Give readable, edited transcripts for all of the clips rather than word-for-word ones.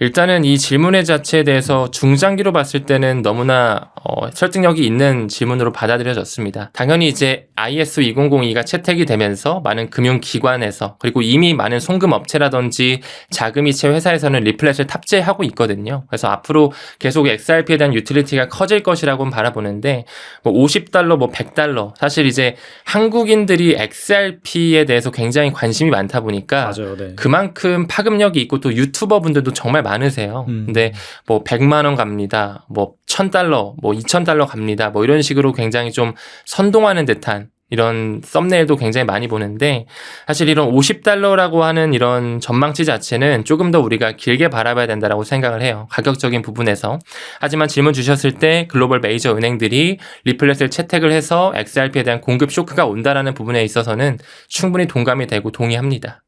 일단은 이 질문의 자체에 대해서 중장기로 봤을 때는 너무나 설득력이 있는 질문으로 받아들여졌습니다. 당연히 이제 ISO 2002가 채택이 되면서 많은 금융기관에서 그리고 이미 많은 송금업체라든지 자금이체 회사에서는 리플렛을 탑재하고 있거든요. 그래서 앞으로 계속 XRP에 대한 유틸리티가 커질 것이라고 바라보는데 뭐 $50, 뭐 $100 사실 이제 한국인들이 XRP에 대해서 굉장히 관심이 많다 보니까 맞아요. 네. 그만큼 파급력이 있고 또 유튜버 분들도 정말 많으세요. 근데 뭐 100만 원 갑니다. 뭐 $1,000, 뭐 $2,000 갑니다. 뭐 이런 식으로 굉장히 좀 선동하는 듯한 이런 썸네일도 굉장히 많이 보는데 사실 이런 $50라고 하는 이런 전망치 자체는 조금 더 우리가 길게 바라봐야 된다라고 생각을 해요. 가격적인 부분에서. 하지만 질문 주셨을 때 글로벌 메이저 은행들이 리플렛을 채택을 해서 XRP에 대한 공급 쇼크가 온다라는 부분에 있어서는 충분히 동감이 되고 동의합니다.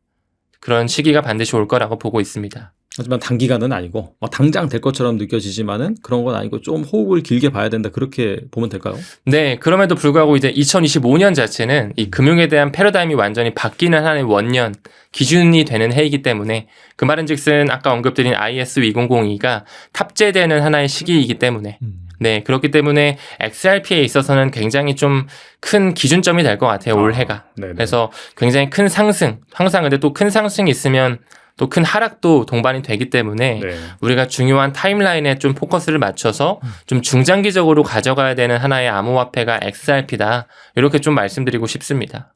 그런 시기가 반드시 올 거라고 보고 있습니다. 하지만 단기간은 아니고 당장 될 것처럼 느껴지지만은 그런 건 아니고 좀 호흡을 길게 봐야 된다 그렇게 보면 될까요? 네, 그럼에도 불구하고 이제 2025년 자체는 이 금융에 대한 패러다임이 완전히 바뀌는 하나의 원년 기준이 되는 해이기 때문에 그 말은즉슨 아까 언급드린 ISO 2002가 탑재되는 하나의 시기이기 때문에 네, 그렇기 때문에 XRP에 있어서는 굉장히 좀 큰 기준점이 될 것 같아요, 올해가. 그래서 굉장히 큰 상승, 항상 근데 또 큰 상승이 있으면 또 큰 하락도 동반이 되기 때문에 우리가 중요한 타임라인에 좀 포커스를 맞춰서 좀 중장기적으로 가져가야 되는 하나의 암호화폐가 XRP다. 이렇게 좀 말씀드리고 싶습니다.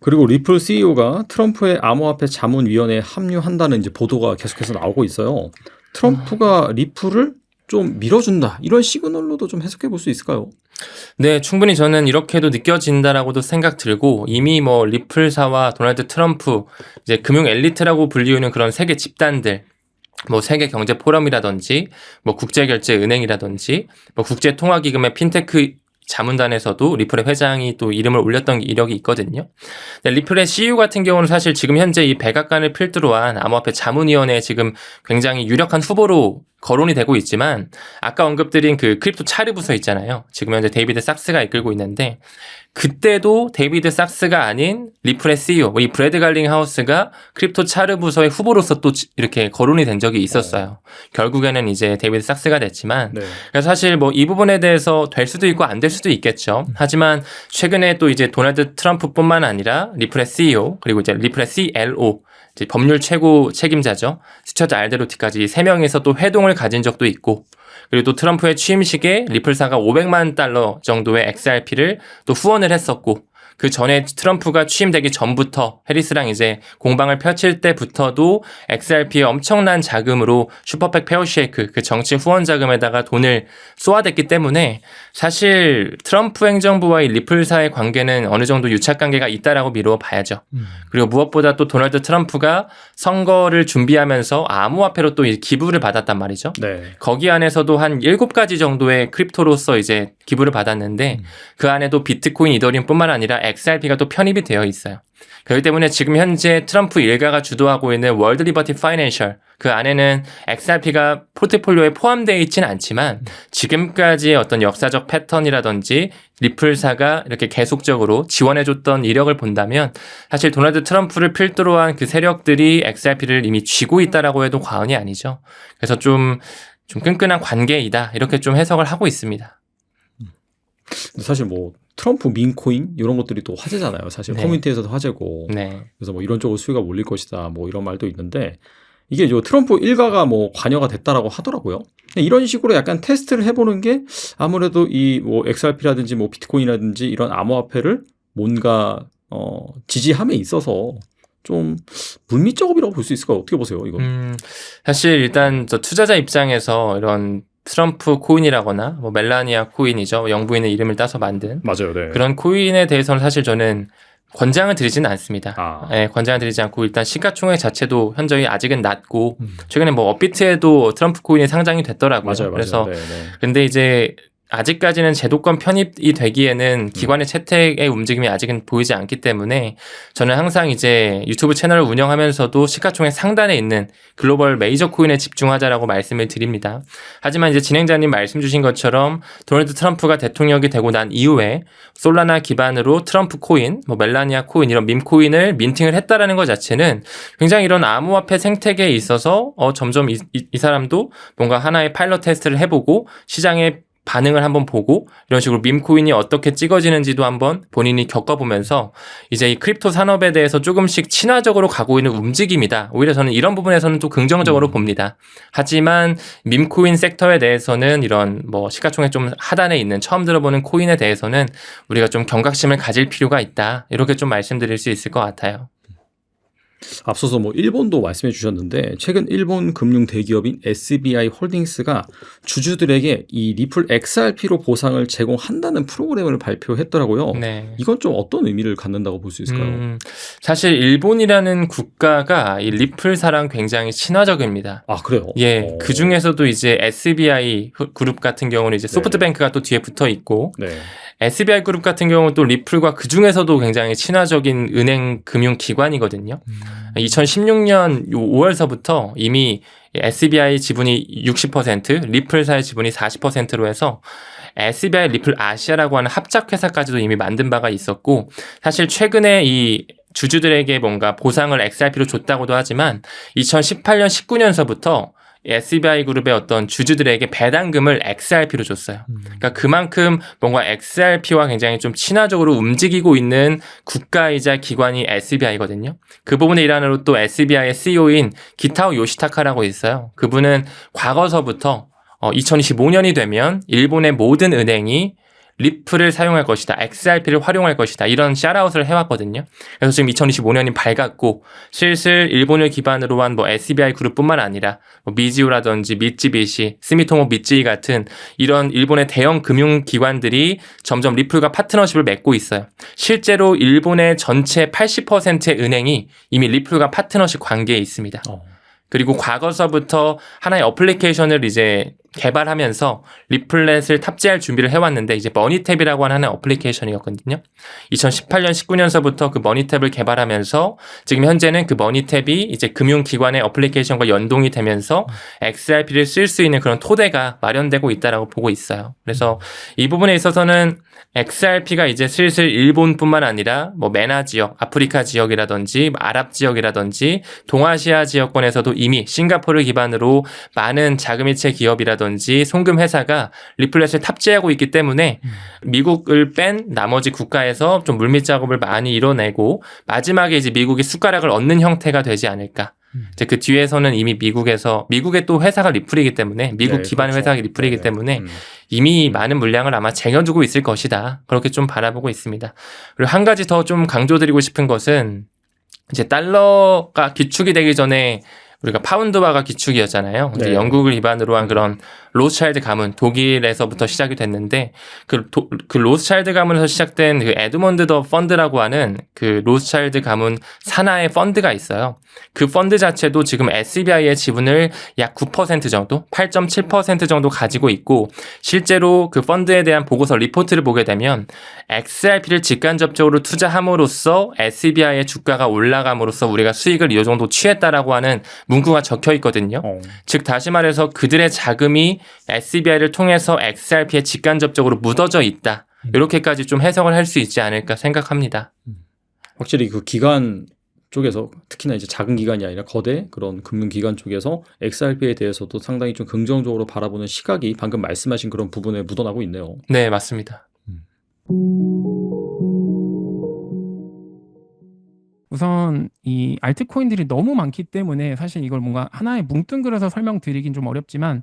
그리고 리플 CEO가 트럼프의 암호화폐 자문위원회에 합류한다는 이제 보도가 계속해서 나오고 있어요. 트럼프가 리플을 좀 밀어준다. 이런 시그널로도 좀 해석해 볼 수 있을까요? 네, 충분히 저는 이렇게도 느껴진다라고도 생각 들고 이미 뭐 리플사와 도널드 트럼프 이제 금융 엘리트라고 불리우는 그런 세계 집단들 뭐 세계 경제 포럼이라든지 뭐 국제결제은행이라든지 뭐 국제통화기금의 핀테크 자문단에서도 리플의 회장이 또 이름을 올렸던 이력이 있거든요. 리플의 CEO 같은 경우는 사실 지금 현재 이 백악관을 필두로 한 암호화폐 자문위원회에 지금 굉장히 유력한 후보로 거론이 되고 있지만 아까 언급드린 그 크립토 차르 부서 있잖아요. 지금 현재 데이비드 삭스가 이끌고 있는데 그때도 데이비드 삭스가 아닌 리플의 CEO, 이 브래드 갈링하우스가 크립토 차르 부서의 후보로서 또 이렇게 거론이 된 적이 있었어요. 결국에는 이제 데이비드 삭스가 됐지만 그래서 사실 뭐 이 부분에 대해서 될 수도 있고 안 될 수도 있겠죠. 하지만 최근에 또 이제 도널드 트럼프뿐만 아니라 리플의 CEO 그리고 이제 리플의 CLO 이제 법률 최고 책임자죠. 스튜어트 알데로티까지 3명에서 또 회동을 가진 적도 있고 그리고 또 트럼프의 취임식에 리플사가 $500만 정도의 XRP를 또 후원을 했었고 그 전에 트럼프가 취임되기 전부터 해리스랑 이제 공방을 펼칠 때부터도 XRP의 엄청난 자금으로 슈퍼팩 페어쉐이크 그 정치 후원 자금에다가 돈을 쏘아댔기 때문에 사실 트럼프 행정부와 이 리플사의 관계는 어느 정도 유착 관계가 있다라고 미루어 봐야죠. 그리고 무엇보다 또 도널드 트럼프가 선거를 준비하면서 암호화폐로 또 기부를 받았단 말이죠. 거기 안에서도 한 7가지 정도의 크립토로서 이제 기부를 받았는데 그 안에도 비트코인, 이더리움뿐만 아니라 XRP가 또 편입이 되어 있어요. 그렇기 때문에 지금 현재 트럼프 일가가 주도하고 있는 월드 리버티 파이낸셜 그 안에는 XRP가 포트폴리오에 포함되어 있지는 않지만 지금까지의 어떤 역사적 패턴이라든지 리플사가 이렇게 계속적으로 지원해줬던 이력을 본다면 사실 도널드 트럼프를 필두로 한 그 세력들이 XRP를 이미 쥐고 있다라고 해도 과언이 아니죠. 그래서 좀 끈끈한 관계이다 이렇게 좀 해석을 하고 있습니다. 사실 뭐 트럼프 밈코인 이런 것들이 또 화제잖아요. 사실 커뮤니티에서도 화제고. 그래서 뭐 이런 쪽으로 수요가 몰릴 것이다. 뭐 이런 말도 있는데 이게 이제 트럼프 일가가 뭐 관여가 됐다라고 하더라고요. 이런 식으로 약간 테스트를 해보는 게 아무래도 이 뭐 XRP라든지 뭐 비트코인이라든지 이런 암호화폐를 뭔가 지지함에 있어서 좀 물밑 작업이라고 볼 수 있을까요? 어떻게 보세요, 이거? 사실 일단 저 투자자 입장에서 이런 트럼프 코인이라거나 뭐 멜라니아 코인이죠. 영부인의 이름을 따서 만든 그런 코인에 대해서는 사실 저는 권장을 드리지는 않습니다. 권장을 드리지 않고 일단 시가총액 자체도 현저히 아직은 낮고 최근에 뭐 업비트에도 트럼프 코인이 상장이 됐더라고요. 그래서 근데 이제 아직까지는 제도권 편입이 되기에는 기관의 채택의 움직임이 아직은 보이지 않기 때문에 저는 항상 이제 유튜브 채널을 운영하면서도 시가총액 상단에 있는 글로벌 메이저 코인에 집중하자라고 말씀을 드립니다. 하지만 이제 진행자님 말씀 주신 것처럼 도널드 트럼프가 대통령이 되고 난 이후에 솔라나 기반으로 트럼프 코인, 뭐 멜라니아 코인 이런 밈 코인을 민팅을 했다라는 것 자체는 굉장히 이런 암호화폐 생태계에 있어서 점점 이 사람도 뭔가 하나의 파일럿 테스트를 해보고 시장에 반응을 한번 보고 이런 식으로 밈코인이 어떻게 찍어지는지도 한번 본인이 겪어보면서 이제 이 크립토 산업에 대해서 조금씩 친화적으로 가고 있는 움직임이다. 오히려 저는 이런 부분에서는 좀 긍정적으로 봅니다. 하지만 밈코인 섹터에 대해서는 이런 뭐 시가총액 좀 하단에 있는 처음 들어보는 코인에 대해서는 우리가 좀 경각심을 가질 필요가 있다. 이렇게 좀 말씀드릴 수 있을 것 같아요. 앞서서 뭐 일본도 말씀해 주셨는데 최근 일본 금융 대기업인 SBI 홀딩스가 주주들에게 이 리플 XRP로 보상을 제공한다는 프로그램을 발표했더라고요. 네. 이건 좀 어떤 의미를 갖는다고 볼 수 있을까요? 사실 일본이라는 국가가 이 리플사랑 굉장히 친화적입니다. 아, 그래요? 예, 그 중에서도 이제 SBI 그룹 같은 경우는 이제 소프트뱅크가 또 뒤에 붙어 있고, 네. SBI 그룹 같은 경우는 또 리플과 그 중에서도 굉장히 친화적인 은행 금융 기관이거든요. 2016년 5월서부터 이미 SBI 지분이 60%, 리플사의 지분이 40%로 해서 SBI 리플 아시아라고 하는 합작 회사까지도 이미 만든 바가 있었고, 사실 최근에 이 주주들에게 뭔가 보상을 XRP로 줬다고도 하지만 2018년 19년서부터 SBI 그룹의 어떤 주주들에게 배당금을 XRP로 줬어요. 그러니까 그만큼 뭔가 XRP와 굉장히 좀 친화적으로 움직이고 있는 국가이자 기관이 SBI거든요. 그 부분의 일환으로 또 SBI의 CEO인 기타오 요시타카라고 있어요. 그분은 과거서부터 2025년이 되면 일본의 모든 은행이 리플을 사용할 것이다. XRP를 활용할 것이다. 이런 샤라웃을 해왔거든요. 그래서 지금 2025년이 밝았고 슬슬 일본을 기반으로 한 뭐 SBI 그룹뿐만 아니라 뭐 미지오라든지 미쯔비시, 스미토모 미쯔이 같은 이런 일본의 대형 금융기관들이 점점 리플과 파트너십을 맺고 있어요. 실제로 일본의 전체 80%의 은행이 이미 리플과 파트너십 관계에 있습니다. 그리고 과거서부터 하나의 어플리케이션을 이제 개발하면서 리플렛을 탑재할 준비를 해왔는데 이제 머니탭이라고 하는 하나의 어플리케이션이었거든요. 2018년, 19년서부터 그 머니탭을 개발하면서 지금 현재는 그 머니탭이 이제 금융기관의 어플리케이션과 연동이 되면서 XRP를 쓸 수 있는 그런 토대가 마련되고 있다라고 보고 있어요. 그래서 이 부분에 있어서는 XRP가 이제 슬슬 일본뿐만 아니라 뭐 메나 지역, 아프리카 지역이라든지 아랍 지역이라든지 동아시아 지역권에서도 이미 싱가포르를 기반으로 많은 자금이체 기업이라든지 송금 회사가 리플렛을 탑재하고 있기 때문에 미국을 뺀 나머지 국가에서 좀 물밑 작업을 많이 이뤄내고 마지막에 이제 미국이 숟가락을 얻는 형태가 되지 않을까. 이제 그 뒤에서는 이미 미국의 또 회사가 리플이기 때문에 미국 기반의 그렇죠. 회사가 리플이기 때문에 이미 많은 물량을 아마 쟁여두고 있을 것이다. 그렇게 좀 바라보고 있습니다. 그리고 한 가지 더 좀 강조드리고 싶은 것은 이제 달러가 기축이 되기 전에 우리가 파운드화가 기축이었잖아요. 이제 네. 영국을 기반으로 한 그런 로스차일드 가문, 독일에서부터 시작이 됐는데 그 로스차일드 가문에서 시작된 그 에드먼드 더 펀드라고 하는 그 로스차일드 가문 산하의 펀드가 있어요. 그 펀드 자체도 지금 SBI의 지분을 약 9% 정도, 8.7% 정도 가지고 있고 실제로 그 펀드에 대한 보고서 리포트를 보게 되면 XRP를 직간접적으로 투자함으로써 SBI의 주가가 올라감으로써 우리가 수익을 이 정도 취했다라고 하는 문구가 적혀 있거든요. 즉 다시 말해서 그들의 자금이 SBI를 통해서 XRP에 직간접적으로 묻어져 있다. 이렇게까지 좀 해석을 할 수 있지 않을까 생각합니다. 확실히 그 기관 쪽에서 특히나 이제 작은 기관이 아니라 거대 그런 금융기관 쪽에서 XRP에 대해서도 상당히 좀 긍정적으로 바라보는 시각이 방금 말씀하신 그런 부분에 묻어나고 있네요. 네, 맞습니다. 우선 이 알트코인들이 너무 많기 때문에 사실 이걸 뭔가 하나에 뭉뚱그려서 설명드리긴 좀 어렵지만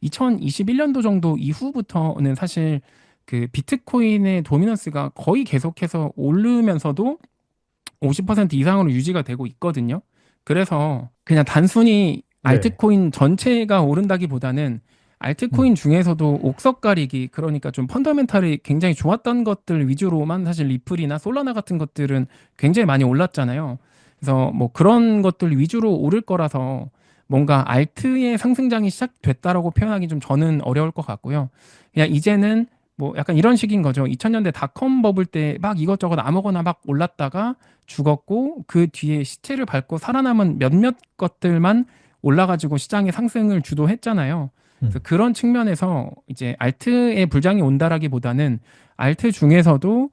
2021년도 정도 이후부터는 사실 그 비트코인의 도미넌스가 거의 계속해서 오르면서도 50% 이상으로 유지가 되고 있거든요. 그래서 그냥 단순히 알트코인 전체가 오른다기보다는 알트코인 중에서도 옥석 가리기, 그러니까 좀 펀더멘탈이 굉장히 좋았던 것들 위주로만 사실 리플이나 솔라나 같은 것들은 굉장히 많이 올랐잖아요. 그래서 뭐 그런 것들 위주로 오를 거라서 뭔가 알트의 상승장이 시작됐다라고 표현하기 좀 저는 어려울 것 같고요. 그냥 이제는 뭐 약간 이런 식인 거죠. 2000년대 닷컴 버블 때 막 이것저것 아무거나 막 올랐다가 죽었고 그 뒤에 시체를 밟고 살아남은 몇몇 것들만 올라가지고 시장의 상승을 주도했잖아요. 그래서 그런 측면에서 이제 알트의 불장이 온다라기보다는 알트 중에서도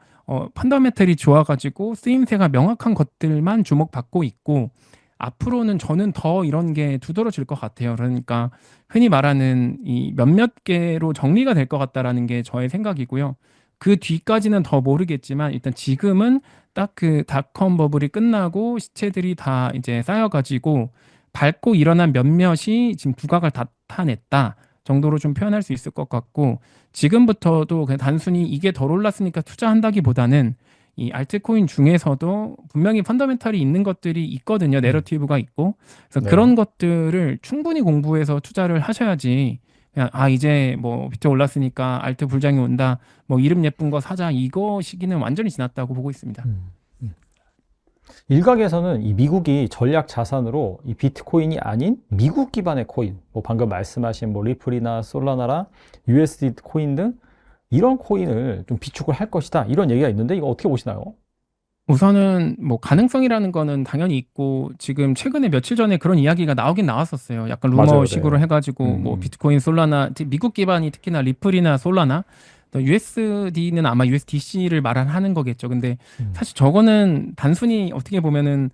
펀더멘털이 좋아가지고 쓰임새가 명확한 것들만 주목받고 있고 앞으로는 저는 더 이런 게 두드러질 것 같아요. 그러니까 흔히 말하는 이 몇몇 개로 정리가 될 것 같다라는 게 저의 생각이고요. 그 뒤까지는 더 모르겠지만 일단 지금은 딱 그 닷컴 버블이 끝나고 시체들이 다 이제 쌓여가지고 밟고 일어난 몇몇이 지금 두각을 나타냈다 정도로 좀 표현할 수 있을 것 같고 지금부터도 그냥 단순히 이게 덜 올랐으니까 투자한다기보다는 이 알트코인 중에서도 분명히 펀더멘탈이 있는 것들이 있거든요. 내러티브가 있고. 그래서 네. 그런 것들을 충분히 공부해서 투자를 하셔야지 그냥 이제 뭐 비트 올랐으니까 알트 불장이 온다. 뭐 이름 예쁜 거 사자. 이거 시기는 완전히 지났다고 보고 있습니다. 일각에서는 이 미국이 전략 자산으로 이 비트코인이 아닌 미국 기반의 코인, 뭐 방금 말씀하신 뭐 리플이나 솔라나라, USD 코인 등 이런 코인을 좀 비축을 할 것이다. 이런 얘기가 있는데 이거 어떻게 보시나요? 우선은 뭐 가능성이라는 거는 당연히 있고 지금 최근에 며칠 전에 그런 이야기가 나오긴 나왔었어요. 약간 맞아요, 루머식으로 네. 해가지고 뭐 비트코인, 솔라나, 미국 기반이 특히나 리플이나 솔라나, 또 USD는 아마 USDC를 말하는 거겠죠. 근데 사실 저거는 단순히 어떻게 보면은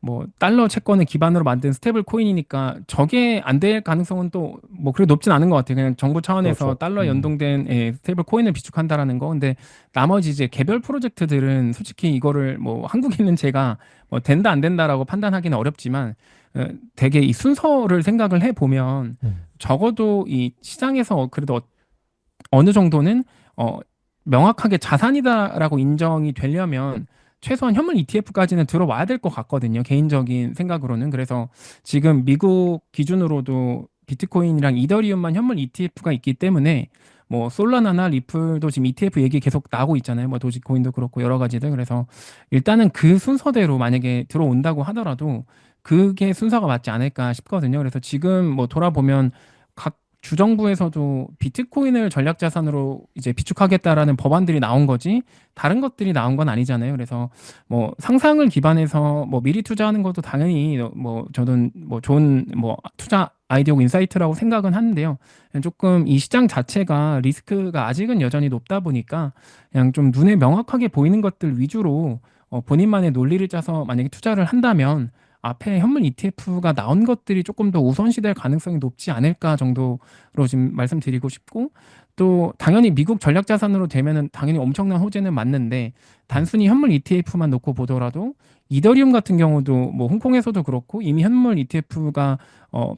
뭐 달러 채권을 기반으로 만든 스테이블 코인이니까 저게 안 될 가능성은 또 뭐 그렇게 높진 않은 것 같아요. 그냥 정부 차원에서 그렇죠. 달러 연동된 스테이블 코인을 비축한다라는 거. 근데 나머지 이제 개별 프로젝트들은 솔직히 이거를 뭐 한국에 있는 제가 뭐 된다 안 된다라고 판단하기는 어렵지만 되게 이 순서를 생각을 해 보면 적어도 이 시장에서 그래도 어느 정도는 명확하게 자산이다라고 인정이 되려면 최소한 현물 ETF까지는 들어와야 될 것 같거든요. 개인적인 생각으로는. 그래서 지금 미국 기준으로도 비트코인이랑 이더리움만 현물 ETF가 있기 때문에 뭐 솔라나나 리플도 지금 ETF 얘기 계속 나오고 있잖아요. 뭐 도지코인도 그렇고 여러 가지들. 그래서 일단은 그 순서대로 만약에 들어온다고 하더라도 그게 순서가 맞지 않을까 싶거든요. 그래서 지금 뭐 돌아보면 각 주정부에서도 비트코인을 전략 자산으로 이제 비축하겠다라는 법안들이 나온 거지 다른 것들이 나온 건 아니잖아요. 그래서 뭐 상상을 기반해서 뭐 미리 투자하는 것도 당연히 뭐 저는 뭐 좋은 뭐 투자 아이디어고 인사이트라고 생각은 하는데요. 조금 이 시장 자체가 리스크가 아직은 여전히 높다 보니까 그냥 좀 눈에 명확하게 보이는 것들 위주로 본인만의 논리를 짜서 만약에 투자를 한다면 앞에 현물 ETF가 나온 것들이 조금 더 우선시될 가능성이 높지 않을까 정도로 지금 말씀드리고 싶고 또 당연히 미국 전략 자산으로 되면은 당연히 엄청난 호재는 맞는데 단순히 현물 ETF만 놓고 보더라도 이더리움 같은 경우도 뭐 홍콩에서도 그렇고 이미 현물 ETF가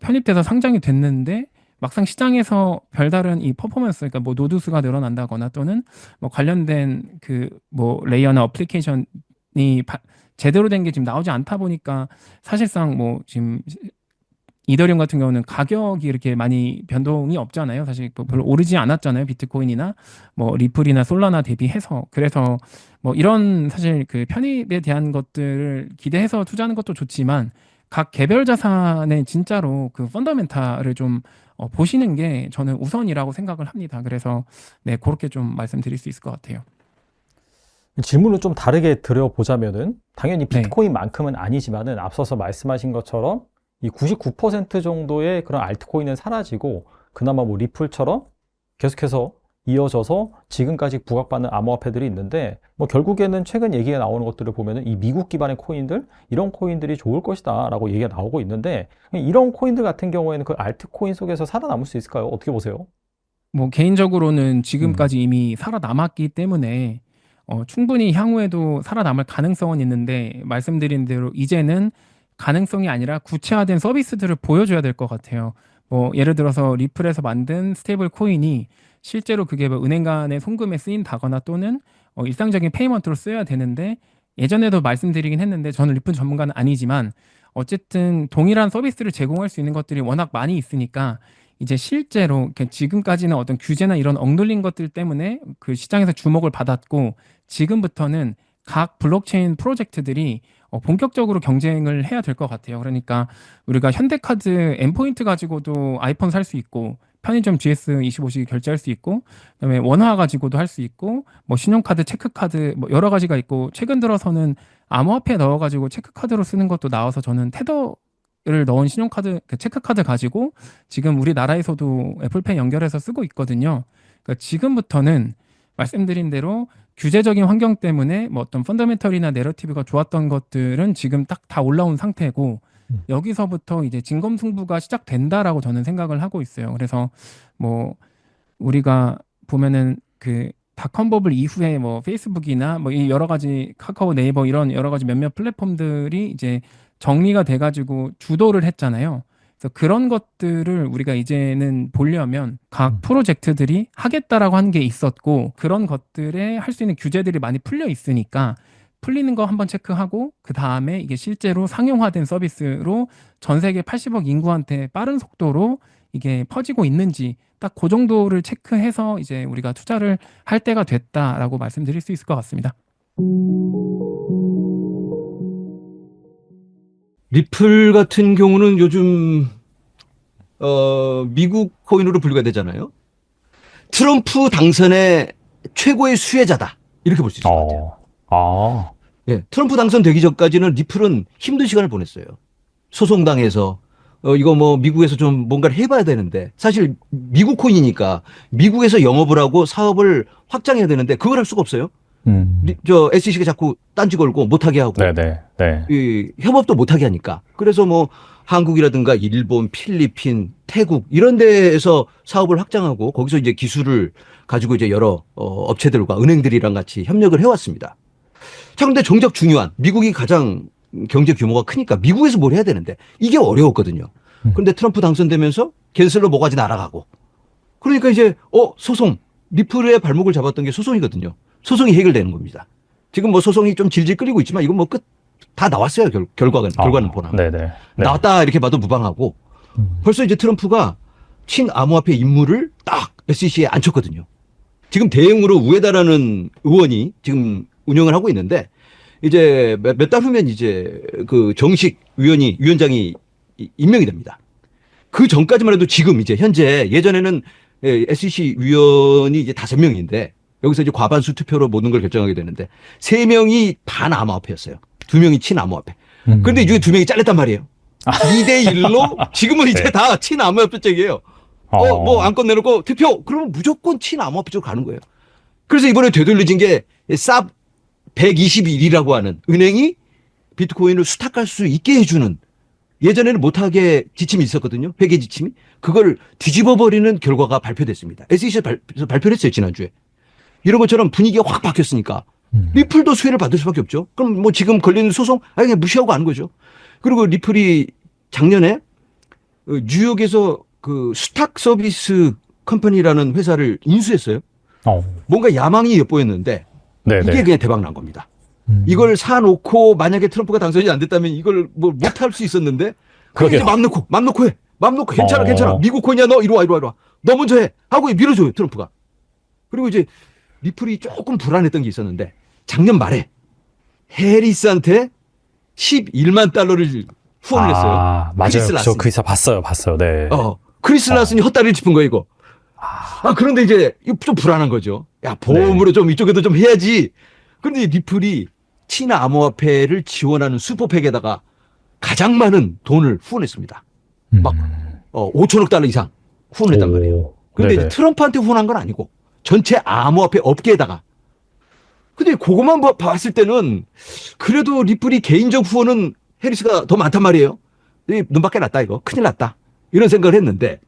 편입돼서 상장이 됐는데 막상 시장에서 별다른 이 퍼포먼스 그러니까 뭐 노드 수가 늘어난다거나 또는 뭐 관련된 그 뭐 레이어나 어플리케이션이 제대로 된 게 지금 나오지 않다 보니까 사실상 뭐 지금 이더리움 같은 경우는 가격이 이렇게 많이 변동이 없잖아요. 사실 뭐 별로 오르지 않았잖아요. 비트코인이나 뭐 리플이나 솔라나 대비해서. 그래서 뭐 이런 사실 그 편입에 대한 것들을 기대해서 투자하는 것도 좋지만 각 개별 자산의 진짜로 그 펀더멘탈을 좀 보시는 게 저는 우선이라고 생각을 합니다. 그래서 네, 그렇게 좀 말씀드릴 수 있을 것 같아요. 질문을 좀 다르게 드려보자면은 당연히 네. 비트코인만큼은 아니지만은 앞서서 말씀하신 것처럼 이 99% 정도의 그런 알트코인은 사라지고 그나마 뭐 리플처럼 계속해서 이어져서 지금까지 부각받는 암호화폐들이 있는데 뭐 결국에는 최근 얘기가 나오는 것들을 보면은 이 미국 기반의 코인들 이런 코인들이 좋을 것이다 라고 얘기가 나오고 있는데 이런 코인들 같은 경우에는 그 알트코인 속에서 살아남을 수 있을까요? 어떻게 보세요? 뭐 개인적으로는 지금까지 이미 살아남았기 때문에 충분히 향후에도 살아남을 가능성은 있는데 말씀드린 대로 이제는 가능성이 아니라 구체화된 서비스들을 보여줘야 될 것 같아요. 뭐 예를 들어서 리플에서 만든 스테이블 코인이 실제로 그게 뭐 은행 간의 송금에 쓰인다거나 또는 일상적인 페이먼트로 쓰여야 되는데 예전에도 말씀드리긴 했는데 저는 리플 전문가는 아니지만 어쨌든 동일한 서비스를 제공할 수 있는 것들이 워낙 많이 있으니까 이제 실제로 지금까지는 어떤 규제나 이런 억눌린 것들 때문에 그 시장에서 주목을 받았고 지금부터는 각 블록체인 프로젝트들이 본격적으로 경쟁을 해야 될 것 같아요. 그러니까 우리가 현대카드 N포인트 가지고도 아이폰 살 수 있고 편의점 GS25식 결제할 수 있고 그다음에 원화 가지고도 할 수 있고 뭐 신용카드, 체크카드 뭐 여러 가지가 있고 최근 들어서는 암호화폐 넣어가지고 체크카드로 쓰는 것도 나와서 저는 테더를 넣은 신용카드, 그 체크카드 가지고 지금 우리나라에서도 애플페이 연결해서 쓰고 있거든요. 그러니까 지금부터는 말씀드린 대로 규제적인 환경 때문에 뭐 어떤 펀더멘털이나 내러티브가 좋았던 것들은 지금 딱 다 올라온 상태고 여기서부터 이제 진검승부가 시작된다라고 저는 생각을 하고 있어요. 그래서 뭐 우리가 보면은 그 닷컴 버블 이후에 뭐 페이스북이나 뭐 이 여러 가지 카카오, 네이버 이런 여러 가지 몇몇 플랫폼들이 이제 정리가 돼가지고 주도를 했잖아요. 그래서 그런 것들을 우리가 이제는 보려면 각 프로젝트들이 하겠다라고 한 게 있었고 그런 것들에 할 수 있는 규제들이 많이 풀려 있으니까 풀리는 거 한번 체크하고 그 다음에 이게 실제로 상용화된 서비스로 전 세계 80억 인구한테 빠른 속도로 이게 퍼지고 있는지 딱 그 정도를 체크해서 이제 우리가 투자를 할 때가 됐다라고 말씀드릴 수 있을 것 같습니다. 리플 같은 경우는 요즘 미국 코인으로 분류가 되잖아요. 트럼프 당선의 최고의 수혜자다. 이렇게 볼 수 있을 것 같아요. 예, 트럼프 당선되기 전까지는 리플은 힘든 시간을 보냈어요. 소송당해서 이거 뭐 미국에서 좀 뭔가를 해봐야 되는데 사실 미국 코인이니까 미국에서 영업을 하고 사업을 확장해야 되는데 그걸 할 수가 없어요. 저 SEC가 자꾸 딴지 걸고 못하게 하고 이 협업도 못하게 하니까 그래서 뭐 한국이라든가 일본, 필리핀, 태국 이런 데에서 사업을 확장하고 거기서 이제 기술을 가지고 이제 여러 업체들과 은행들이랑 같이 협력을 해왔습니다. 자, 근데 정작 중요한 미국이 가장 경제 규모가 크니까 미국에서 뭘 해야 되는데 이게 어려웠거든요. 그런데 트럼프 당선되면서 캔슬로 뭐가지 날아가고 그러니까 이제 소송 리플의 발목을 잡았던 게 소송이거든요. 소송이 해결되는 겁니다. 지금 뭐 소송이 좀 질질 끌리고 있지만 이건 뭐 끝 다 나왔어요. 결과는 보나. 나왔다 이렇게 봐도 무방하고 벌써 이제 트럼프가 친암호화폐 임무를 딱 SEC에 앉혔거든요. 지금 대행으로 우에다라는 의원이 지금 운영을 하고 있는데 이제 몇 달 후면 이제 그 정식 위원장이 임명이 됩니다. 그 전까지만 해도 지금 이제 현재 예전에는 SEC 위원이 이제 5명인데 여기서 이제 과반수 투표로 모든 걸 결정하게 되는데 3명이 반암호화폐였어요. 2명이 친암호화폐. 그런데 이 중에 2명이 잘렸단 말이에요. 2대1로 지금은 이제 다 친암호화폐 쪽이에요. 뭐 안건 내놓고 투표 그러면 무조건 친암호화폐 쪽으로 가는 거예요. 그래서 이번에 되돌려진 게 쌉 121이라고 하는 은행이 비트코인을 수탁할 수 있게 해주는 예전에는 못하게 지침이 있었거든요. 회계 지침이. 그걸 뒤집어버리는 결과가 발표됐습니다. SEC에서 발표를 했어요. 지난주에. 이런 것처럼 분위기가 확 바뀌었으니까 리플도 수혜를 받을 수밖에 없죠. 그럼 뭐 지금 걸리는 소송 그냥 무시하고 가는 거죠. 그리고 리플이 작년에 뉴욕에서 그 수탁 서비스 컴퍼니라는 회사를 인수했어요. 뭔가 야망이 엿보였는데 이게 그냥 대박 난 겁니다. 이걸 사놓고 만약에 트럼프가 당선이 안 됐다면 이걸 뭐 못할 수 있었는데 그게 맘 놓고 해. 괜찮아. 미국 코인이야 너 이리 와. 너 먼저 해. 하고 밀어줘요 트럼프가. 그리고 이제 리플이 조금 불안했던 게 있었는데 작년 말에 해리스한테 11만 달러를 후원을 했어요. 맞아요. 저 그 기사 봤어요. 네. 크리스 라슨이 헛다리를 짚은 거예요 이거. 그런데 이제 좀 불안한 거죠. 야, 보험으로 좀 이쪽에도 좀 해야지. 그런데 리플이 친화 암호화폐를 지원하는 슈퍼팩에다가 가장 많은 돈을 후원했습니다. 막 5천억 달러 이상 후원했단 말이에요. 그런데 이제 트럼프한테 후원한 건 아니고 전체 암호화폐 업계에다가. 근데 그것만 봤을 때는 그래도 리플이 개인적 후원은 해리스가 더 많단 말이에요. 눈밖에 났다 이거. 큰일 났다. 이런 생각을 했는데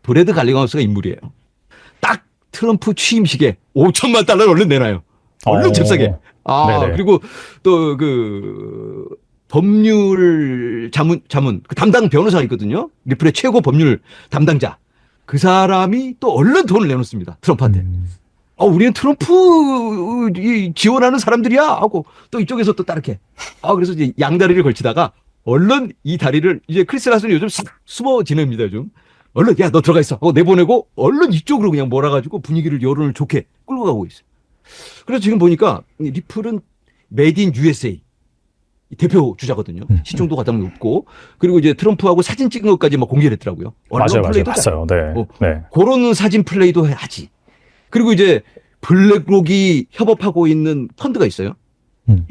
브래드 갈링하우스가 인물이에요. 딱 트럼프 취임식에 5천만 달러를 얼른 내놔요. 얼른 잽싸게. 그리고 또 그 법률 자문 그 담당 변호사가 있거든요. 리플의 최고 법률 담당자. 그 사람이 또 얼른 돈을 내놓습니다. 트럼프한테. 우리는 트럼프 지원하는 사람들이야 하고 또 이쪽에서 또 따르게. 그래서 이제 양다리를 걸치다가 얼른 이 다리를 이제 크리스 라슨이 요즘 숨어 지냅니다. 요즘. 얼른 야 너 들어가 있어 하고 내보내고 얼른 이쪽으로 그냥 몰아가지고 분위기를 여론을 좋게 끌고 가고 있어요. 그래서 지금 보니까 리플은 메이드 인 USA 대표 주자거든요. 시청도 가장 높고 그리고 이제 트럼프하고 사진 찍은 것까지 막 공개를 했더라고요. 맞아요. 봤어요. 네. 네. 그런 사진 플레이도 하지. 그리고 이제 블랙록이 협업하고 있는 펀드가 있어요.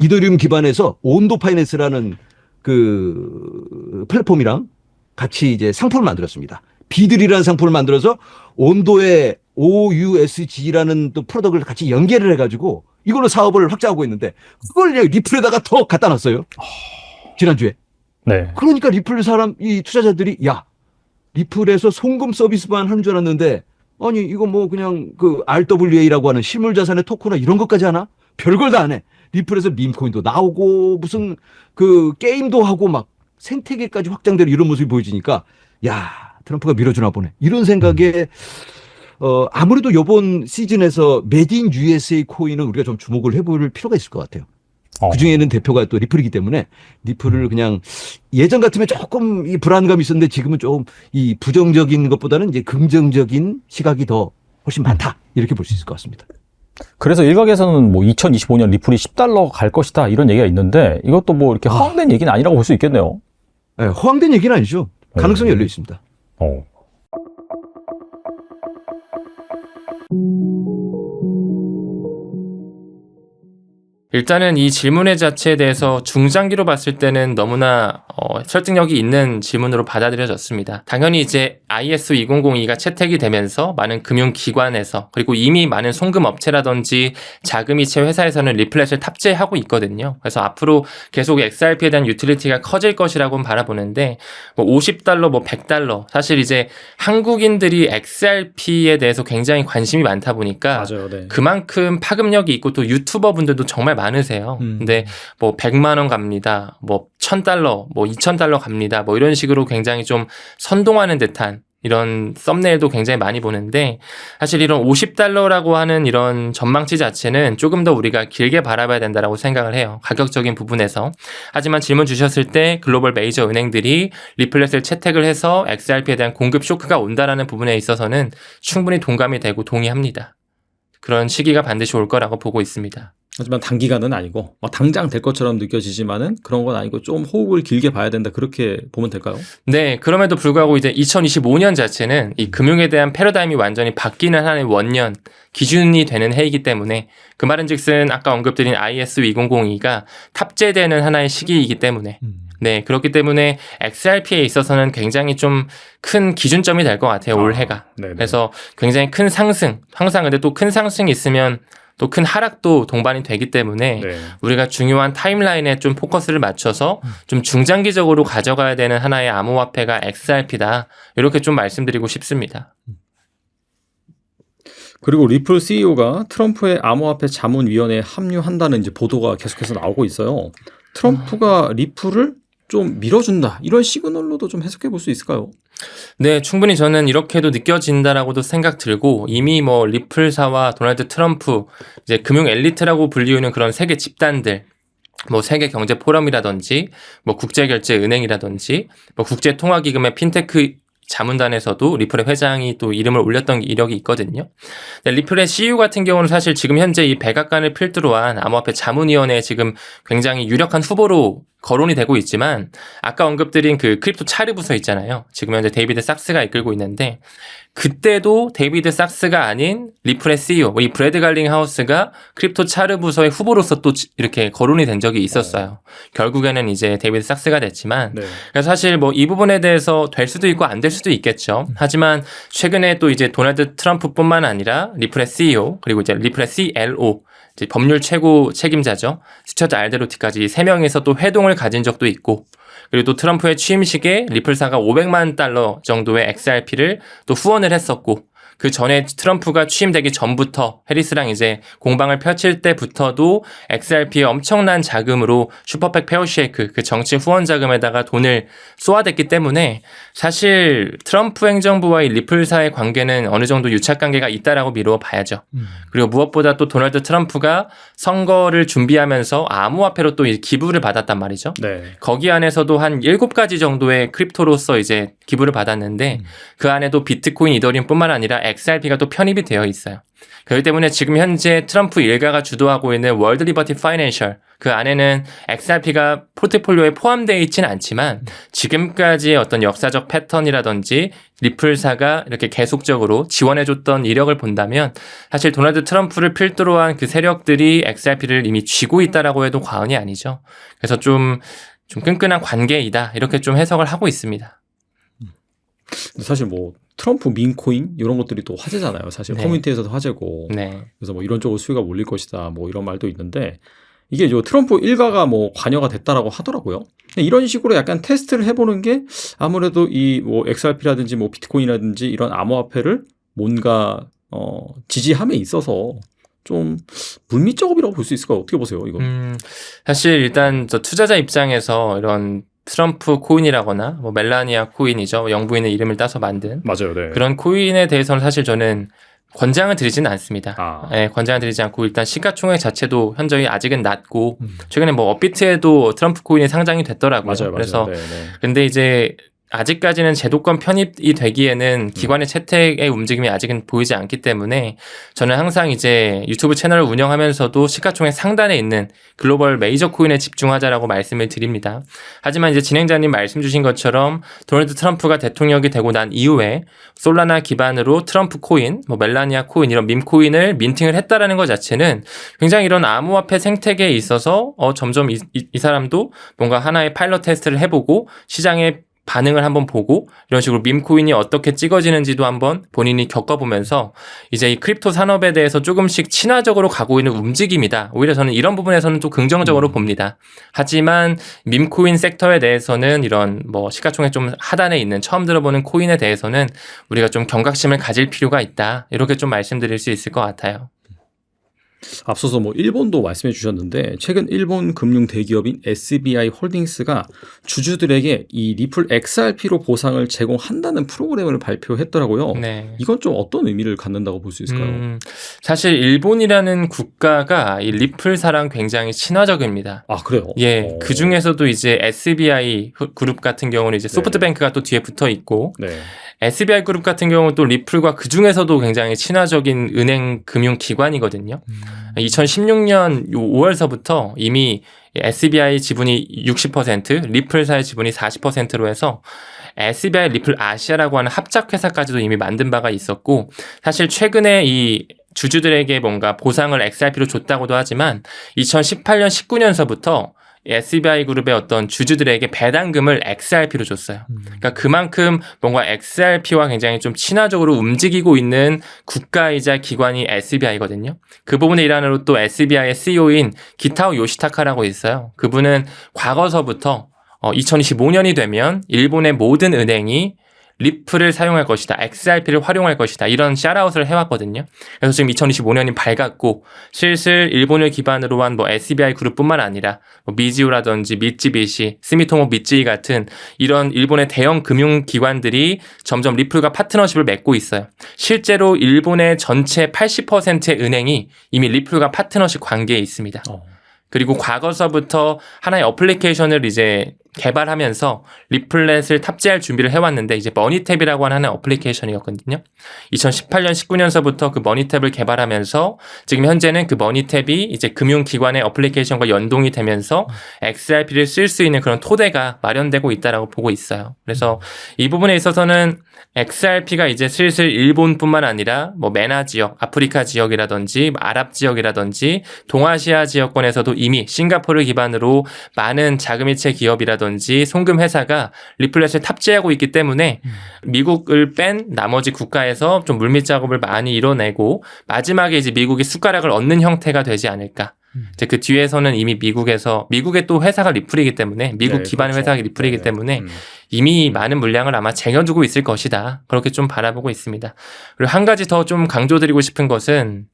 이더리움 기반에서 온도 파이낸스라는 그 플랫폼이랑 같이 이제 상품을 만들었습니다. 비들이라는 상품을 만들어서 온도의 OUSG라는 또 프로덕트를 같이 연계를 해가지고 이걸로 사업을 확장하고 있는데 그걸 그냥 리플에다가 더 갖다 놨어요. 지난주에. 네. 그러니까 리플 이 투자자들이 야, 리플에서 송금 서비스만 하는 줄 알았는데 아니 이거 뭐 그냥 그 RWA라고 하는 실물자산의 토크나 이런 것까지 하나? 별걸 다 안 해. 리플에서 밈코인도 나오고 무슨 그 게임도 하고 막 생태계까지 확장되는 이런 모습이 보여지니까 야, 트럼프가 밀어주나 보네. 이런 생각에 아무래도 이번 시즌에서 메드 인 USA 코인은 우리가 좀 주목을 해볼 필요가 있을 것 같아요. 그중에는 대표가 또 리플이기 때문에 리플을 그냥 예전 같으면 조금 이 불안감이 있었는데 지금은 좀 이 부정적인 것보다는 이제 긍정적인 시각이 더 훨씬 많다. 이렇게 볼 수 있을 것 같습니다. 그래서 일각에서는 뭐 2025년 리플이 $10 갈 것이다 이런 얘기가 있는데 이것도 뭐 이렇게 허황된 얘기는 아니라고 볼 수 있겠네요. 네, 허황된 얘기는 아니죠. 가능성이 열려 있습니다. 일단은 이 질문의 자체에 대해서 중장기로 봤을 때는 너무나 설득력이 있는 질문으로 받아들여졌습니다. 당연히 이제 ISO 2002가 채택이 되면서 많은 금융기관에서 그리고 이미 많은 송금업체라든지 자금이체 회사에서는 리플렛을 탑재하고 있거든요. 그래서 앞으로 계속 XRP에 대한 유틸리티가 커질 것이라고는 바라보는데 뭐 $50, 뭐 $100 사실 이제 한국인들이 XRP에 대해서 굉장히 관심이 많다 보니까 맞아요. 네. 그만큼 파급력이 있고 또 유튜버 분들도 정말 많으세요. 근데 뭐 100만 원 갑니다. 뭐 $1,000, 뭐 $2,000 갑니다. 뭐 이런 식으로 굉장히 좀 선동하는 듯한 이런 썸네일도 굉장히 많이 보는데 사실 이런 $50라고 하는 이런 전망치 자체는 조금 더 우리가 길게 바라봐야 된다라고 생각을 해요. 가격적인 부분에서. 하지만 질문 주셨을 때 글로벌 메이저 은행들이 리플렛을 채택을 해서 XRP에 대한 공급 쇼크가 온다라는 부분에 있어서는 충분히 동감이 되고 동의합니다. 그런 시기가 반드시 올 거라고 보고 있습니다. 하지만 단기간은 아니고 당장 될 것처럼 느껴지지만은 그런 건 아니고 좀 호흡을 길게 봐야 된다 그렇게 보면 될까요? 네, 그럼에도 불구하고 이제 2025년 자체는 이 금융에 대한 패러다임이 완전히 바뀌는 하나의 원년 기준이 되는 해이기 때문에 그 말은즉슨 아까 언급드린 ISO 2002가 탑재되는 하나의 시기이기 때문에 네, 그렇기 때문에 XRP에 있어서는 굉장히 좀 큰 기준점이 될 것 같아요, 올해가. 그래서 굉장히 큰 상승, 항상 근데 또 큰 상승이 있으면 또 큰 하락도 동반이 되기 때문에 우리가 중요한 타임라인에 좀 포커스를 맞춰서 좀 중장기적으로 가져가야 되는 하나의 암호화폐가 XRP다. 이렇게 좀 말씀드리고 싶습니다. 그리고 리플 CEO가 트럼프의 암호화폐 자문위원회에 합류한다는 이제 보도가 계속해서 나오고 있어요. 트럼프가 리플을 좀 밀어준다. 이런 시그널로도 좀 해석해 볼 수 있을까요? 네, 충분히 저는 이렇게도 느껴진다라고도 생각 들고 이미 뭐 리플사와 도널드 트럼프 이제 금융 엘리트라고 불리우는 그런 세계 집단들 뭐 세계 경제 포럼이라든지 뭐 국제결제은행이라든지 뭐 국제통화기금의 핀테크 자문단에서도 리플의 회장이 또 이름을 올렸던 이력이 있거든요. 리플의 CEO 같은 경우는 사실 지금 현재 이 백악관을 필두로 한 암호화폐 자문위원회에 지금 굉장히 유력한 후보로 거론이 되고 있지만 아까 언급드린 그 크립토 차르 부서 있잖아요. 지금 현재 데이비드 삭스가 이끌고 있는데 그때도 데이비드 삭스가 아닌 리플의 CEO, 이 브래드 갈링하우스가 크립토 차르 부서의 후보로서 또 이렇게 거론이 된 적이 있었어요. 결국에는 이제 데이비드 삭스가 됐지만 그래서 사실 뭐 이 부분에 대해서 될 수도 있고 안 될 수도 있겠죠. 하지만 최근에 또 이제 도널드 트럼프뿐만 아니라 리플의 CEO 그리고 이제 리플의 CLO 이제 법률 최고 책임자죠. 스튜어트 알데로티까지 3명에서 또 회동을 가진 적도 있고 그리고 또 트럼프의 취임식에 리플사가 $500만 정도의 XRP를 또 후원을 했었고 그 전에 트럼프가 취임되기 전부터 해리스랑 이제 공방을 펼칠 때부터도 XRP의 엄청난 자금으로 슈퍼팩 페어쉐이크 그 정치 후원 자금에다가 돈을 쏘아댔기 때문에 사실 트럼프 행정부와의 리플사의 관계는 어느 정도 유착 관계가 있다라고 미루어 봐야죠. 그리고 무엇보다 또 도널드 트럼프가 선거를 준비하면서 암호화폐로 또 기부를 받았단 말이죠. 거기 안에서도 한 7가지 정도의 크립토로서 이제 기부를 받았는데 그 안에도 비트코인, 이더리움뿐만 아니라 아니라 XRP가 또 편입이 되어 있어요. 그렇기 때문에 지금 현재 트럼프 일가가 주도하고 있는 월드 리버티 파이낸셜 그 안에는 XRP가 포트폴리오에 포함되어 있지는 않지만 지금까지의 어떤 역사적 패턴이라든지 리플사가 이렇게 계속적으로 지원해줬던 이력을 본다면 사실 도널드 트럼프를 필두로 한 그 세력들이 XRP를 이미 쥐고 있다라고 해도 과언이 아니죠. 그래서 좀 끈끈한 관계이다 이렇게 좀 해석을 하고 있습니다. 사실 뭐 트럼프 민코인 이런 것들이 또 화제잖아요. 사실 네. 커뮤니티에서도 화제고. 네. 그래서 뭐 이런 쪽으로 수요가 몰릴 것이다. 뭐 이런 말도 있는데 이게 트럼프 일가가 뭐 관여가 됐다라고 하더라고요. 이런 식으로 약간 테스트를 해보는 게 아무래도 이 뭐 XRP라든지 뭐 비트코인이라든지 이런 암호화폐를 뭔가 지지함에 있어서 좀 물밑 작업이라고 볼 수 있을까요? 어떻게 보세요, 이거? 사실 일단 저 투자자 입장에서 이런 트럼프 코인이라거나 뭐 멜라니아 코인이죠. 영부인의 이름을 따서 만든 맞아요, 네. 그런 코인에 대해서는 사실 저는 권장을 드리지는 않습니다. 네, 권장을 드리지 않고 일단 시가총액 자체도 현저히 아직은 낮고 최근에 뭐 업비트에도 트럼프 코인이 상장이 됐더라고요. 맞아요. 그래서 네. 근데 이제 아직까지는 제도권 편입이 되기에는 기관의 채택의 움직임이 아직은 보이지 않기 때문에 저는 항상 이제 유튜브 채널을 운영하면서도 시가총액 상단에 있는 글로벌 메이저 코인에 집중하자라고 말씀을 드립니다. 하지만 이제 진행자님 말씀 주신 것처럼 도널드 트럼프가 대통령이 되고 난 이후에 솔라나 기반으로 트럼프 코인, 뭐 멜라니아 코인 이런 밈 코인을 민팅을 했다라는 것 자체는 굉장히 이런 암호화폐 생태계에 있어서 점점 이 사람도 뭔가 하나의 파일럿 테스트를 해보고 시장에 반응을 한번 보고 이런 식으로 밈코인이 어떻게 찍어지는지도 한번 본인이 겪어보면서 이제 이 크립토 산업에 대해서 조금씩 친화적으로 가고 있는 움직임이다. 오히려 저는 이런 부분에서는 또 긍정적으로 봅니다. 하지만 밈코인 섹터에 대해서는 이런 뭐 시가총액 좀 하단에 있는 처음 들어보는 코인에 대해서는 우리가 좀 경각심을 가질 필요가 있다. 이렇게 좀 말씀드릴 수 있을 것 같아요. 앞서서 뭐 일본도 말씀해 주셨는데 최근 일본 금융 대기업인 SBI 홀딩스가 주주들에게 이 리플 XRP로 보상을 제공한다는 프로그램을 발표했더라고요. 네. 이건 좀 어떤 의미를 갖는다고 볼 수 있을까요? 사실 일본이라는 국가가 이 리플사랑 굉장히 친화적입니다. 아, 그래요? 예, 그 중에서도 이제 SBI 그룹 같은 경우는 이제 소프트뱅크가 또 뒤에 붙어 있고, 네. SBI 그룹 같은 경우는 또 리플과 그 중에서도 굉장히 친화적인 은행 금융 기관이거든요. 2016년 5월서부터 이미 SBI 지분이 60%, 리플사의 지분이 40%로 해서 SBI 리플 아시아라고 하는 합작 회사까지도 이미 만든 바가 있었고, 사실 최근에 이 주주들에게 뭔가 보상을 XRP로 줬다고도 하지만 2018년 19년서부터 SBI 그룹의 어떤 주주들에게 배당금을 XRP로 줬어요. 그러니까 그만큼 뭔가 XRP와 굉장히 좀 친화적으로 움직이고 있는 국가이자 기관이 SBI거든요. 그 부분의 일환으로 또 SBI의 CEO인 기타오 요시타카라고 있어요. 그분은 과거서부터 2025년이 되면 일본의 모든 은행이 리플을 사용할 것이다. XRP를 활용할 것이다. 이런 샤라웃을 해왔거든요. 그래서 지금 2025년이 밝았고 슬슬 일본을 기반으로 한 뭐 SBI 그룹뿐만 아니라 뭐 미즈우라든지 미쯔비시, 스미토모 미쯔이 같은 이런 일본의 대형 금융기관들이 점점 리플과 파트너십을 맺고 있어요. 실제로 일본의 전체 80%의 은행이 이미 리플과 파트너십 관계에 있습니다. 그리고 과거서부터 하나의 어플리케이션을 이제 개발하면서 리플렛을 탑재할 준비를 해왔는데 이제 머니탭이라고 하는 어플리케이션이었거든요. 2018년 19년서부터 그 머니탭을 개발하면서 지금 현재는 그 머니탭이 이제 금융기관의 어플리케이션과 연동이 되면서 XRP를 쓸 수 있는 그런 토대가 마련되고 있다라고 보고 있어요. 그래서 이 부분에 있어서는 XRP가 이제 슬슬 일본뿐만 아니라 뭐 메나 지역, 아프리카 지역이라든지 아랍 지역이라든지 동아시아 지역권에서도 이미 싱가포르를 기반으로 많은 자금이체 기업이라든지 송금 회사가 리플렛을 탑재하고 있기 때문에 미국을 뺀 나머지 국가에서 좀 물밑 작업을 많이 이뤄내고 마지막에 이제 미국이 숟가락을 얻는 형태가 되지 않을까. 이제 그 뒤에서는 이미 미국의 또 회사가 리플이기 때문에 미국 기반의 그렇죠. 회사가 리플이기 네. 때문에 이미 많은 물량을 아마 쟁여두고 있을 것이다. 그렇게 좀 바라보고 있습니다. 그리고 한 가지 더 좀 강조드리고 싶은 것은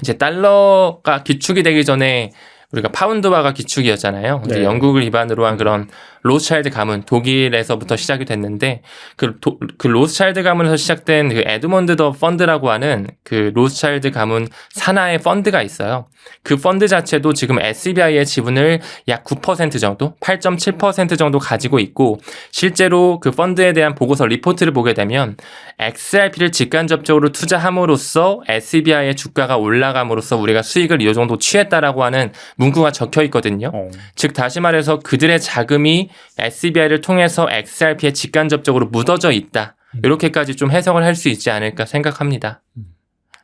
이제 달러가 기축이 되기 전에 우리가 파운드화가 기축이었잖아요. 이제 네. 영국을 기반으로 한 그런 로스차일드 가문 독일에서부터 시작이 됐는데 그 로스차일드 가문에서 시작된 그 에드먼드 더 펀드라고 하는 그 로스차일드 가문 산하의 펀드가 있어요. 그 펀드 자체도 지금 SBI의 지분을 약 9% 정도, 8.7% 정도 가지고 있고 실제로 그 펀드에 대한 보고서 리포트를 보게 되면 XRP를 직간접적으로 투자함으로써 SBI의 주가가 올라감으로써 우리가 수익을 이 정도 취했다라고 하는 문구가 적혀 있거든요. 즉 다시 말해서 그들의 자금이 SBI를 통해서 XRP에 직간접적으로 묻어져 있다. 이렇게까지 좀 해석을 할 수 있지 않을까 생각합니다.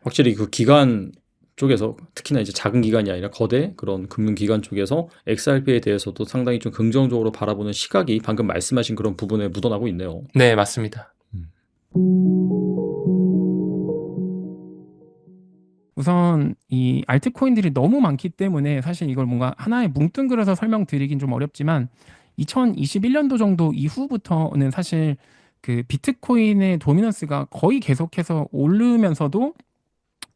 확실히 그 기관 쪽에서 특히나 이제 작은 기관이 아니라 거대 그런 금융기관 쪽에서 XRP에 대해서도 상당히 좀 긍정적으로 바라보는 시각이 방금 말씀하신 그런 부분에 묻어나고 있네요. 네, 맞습니다. 우선 이 알트코인들이 너무 많기 때문에 사실 이걸 뭔가 하나에 뭉뚱그려서 설명드리긴 좀 어렵지만 2021년도 정도 이후부터는 사실 그 비트코인의 도미넌스가 거의 계속해서 오르면서도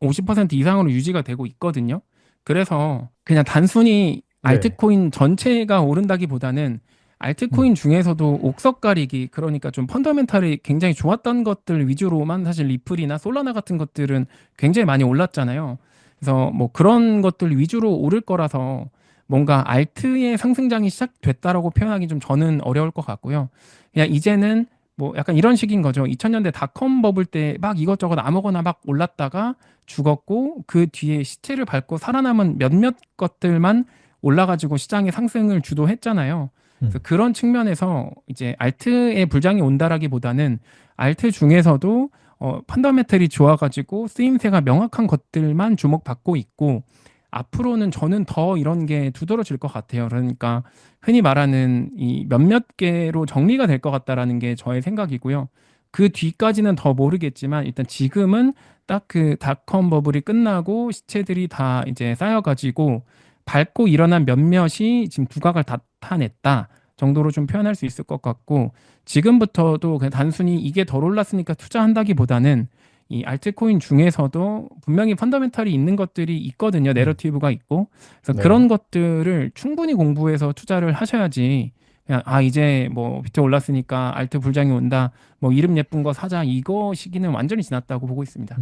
50% 이상으로 유지가 되고 있거든요. 그래서 그냥 단순히 알트코인 전체가 오른다기보다는 알트코인 중에서도 옥석 가리기, 그러니까 좀 펀더멘탈이 굉장히 좋았던 것들 위주로만 사실 리플이나 솔라나 같은 것들은 굉장히 많이 올랐잖아요. 그래서 뭐 그런 것들 위주로 오를 거라서 뭔가 알트의 상승장이 시작됐다라고 표현하기 좀 저는 어려울 것 같고요. 그냥 이제는 뭐 약간 이런 식인 거죠. 2000년대 닷컴 버블 때 막 이것저것 아무거나 막 올랐다가 죽었고 그 뒤에 시체를 밟고 살아남은 몇몇 것들만 올라가지고 시장의 상승을 주도했잖아요. 그래서 그런 측면에서 이제 알트의 불장이 온다라기보다는 알트 중에서도 펀더멘털이 좋아가지고 쓰임새가 명확한 것들만 주목받고 있고 앞으로는 저는 더 이런 게 두드러질 것 같아요. 그러니까 흔히 말하는 이 몇몇 개로 정리가 될 것 같다라는 게 저의 생각이고요. 그 뒤까지는 더 모르겠지만 일단 지금은 딱 그 닷컴 버블이 끝나고 시체들이 다 이제 쌓여가지고 밟고 일어난 몇몇이 지금 두각을 나타냈다 정도로 좀 표현할 수 있을 것 같고 지금부터도 그냥 단순히 이게 덜 올랐으니까 투자한다기보다는 이 알트코인 중에서도 분명히 펀더멘탈이 있는 것들이 있거든요. 내러티브가 있고. 그래서 그런 것들을 충분히 공부해서 투자를 하셔야지 그냥 이제 뭐 비트 올랐으니까 알트 불장이 온다. 뭐 이름 예쁜 거 사자. 이거 시기는 완전히 지났다고 보고 있습니다.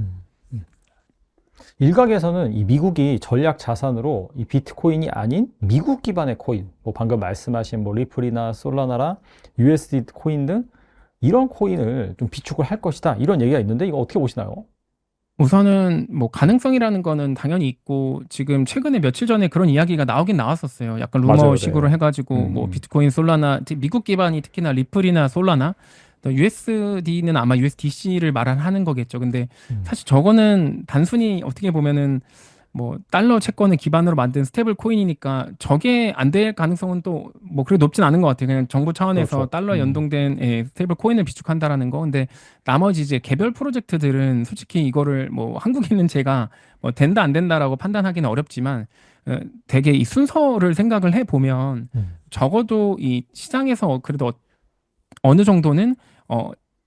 일각에서는 이 미국이 전략 자산으로 이 비트코인이 아닌 미국 기반의 코인, 뭐 방금 말씀하신 뭐 리플이나 솔라나라, USD 코인 등 이런 코인을 좀 비축을 할 것이다. 이런 얘기가 있는데 이거 어떻게 보시나요? 우선은 뭐 가능성이라는 거는 당연히 있고 지금 최근에 며칠 전에 그런 이야기가 나오긴 나왔었어요. 약간 루머식으로 맞아요, 네. 해가지고 뭐 비트코인, 솔라나, 미국 기반이 특히나 리플이나 솔라나, 또 USD는 아마 USDC를 말하는 거겠죠. 근데 사실 저거는 단순히 어떻게 보면은 뭐 달러 채권을 기반으로 만든 스테이블 코인이니까 저게 안 될 가능성은 또 뭐 그렇게 높진 않은 것 같아요. 그냥 정부 차원에서 그렇죠. 달러 연동된 스테이블 코인을 비축한다라는 거. 근데 나머지 이제 개별 프로젝트들은 솔직히 이거를 뭐 한국에 있는 제가 뭐 된다 안 된다라고 판단하기는 어렵지만 되게 이 순서를 생각을 해 보면 적어도 이 시장에서 그래도 어느 정도는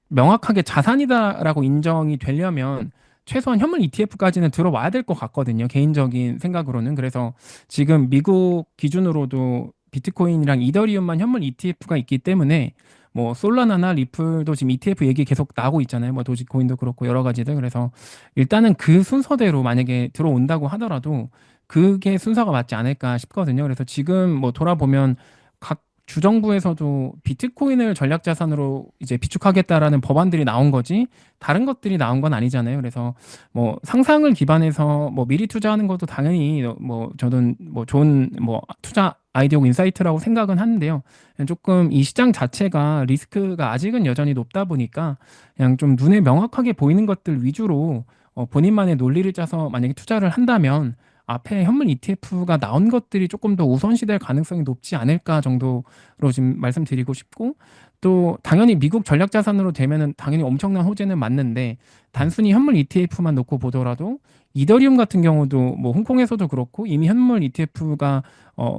명확하게 자산이다라고 인정이 되려면 최소한 현물 ETF까지는 들어와야 될 것 같거든요. 개인적인 생각으로는. 그래서 지금 미국 기준으로도 비트코인이랑 이더리움만 현물 ETF가 있기 때문에 뭐 솔라나나 리플도 지금 ETF 얘기 계속 나오고 있잖아요. 뭐 도지코인도 그렇고 여러 가지들. 그래서 일단은 그 순서대로 만약에 들어온다고 하더라도 그게 순서가 맞지 않을까 싶거든요. 그래서 지금 뭐 돌아보면 각 주정부에서도 비트코인을 전략 자산으로 이제 비축하겠다라는 법안들이 나온 거지 다른 것들이 나온 건 아니잖아요. 그래서 뭐 상상을 기반해서 뭐 미리 투자하는 것도 당연히 뭐 저는 뭐 좋은 뭐 투자 아이디어고 인사이트라고 생각은 하는데요. 조금 이 시장 자체가 리스크가 아직은 여전히 높다 보니까 그냥 좀 눈에 명확하게 보이는 것들 위주로 본인만의 논리를 짜서 만약에 투자를 한다면 앞에 현물 ETF가 나온 것들이 조금 더 우선시될 가능성이 높지 않을까 정도로 지금 말씀드리고 싶고 또 당연히 미국 전략 자산으로 되면은 당연히 엄청난 호재는 맞는데 단순히 현물 ETF만 놓고 보더라도 이더리움 같은 경우도 뭐 홍콩에서도 그렇고 이미 현물 ETF가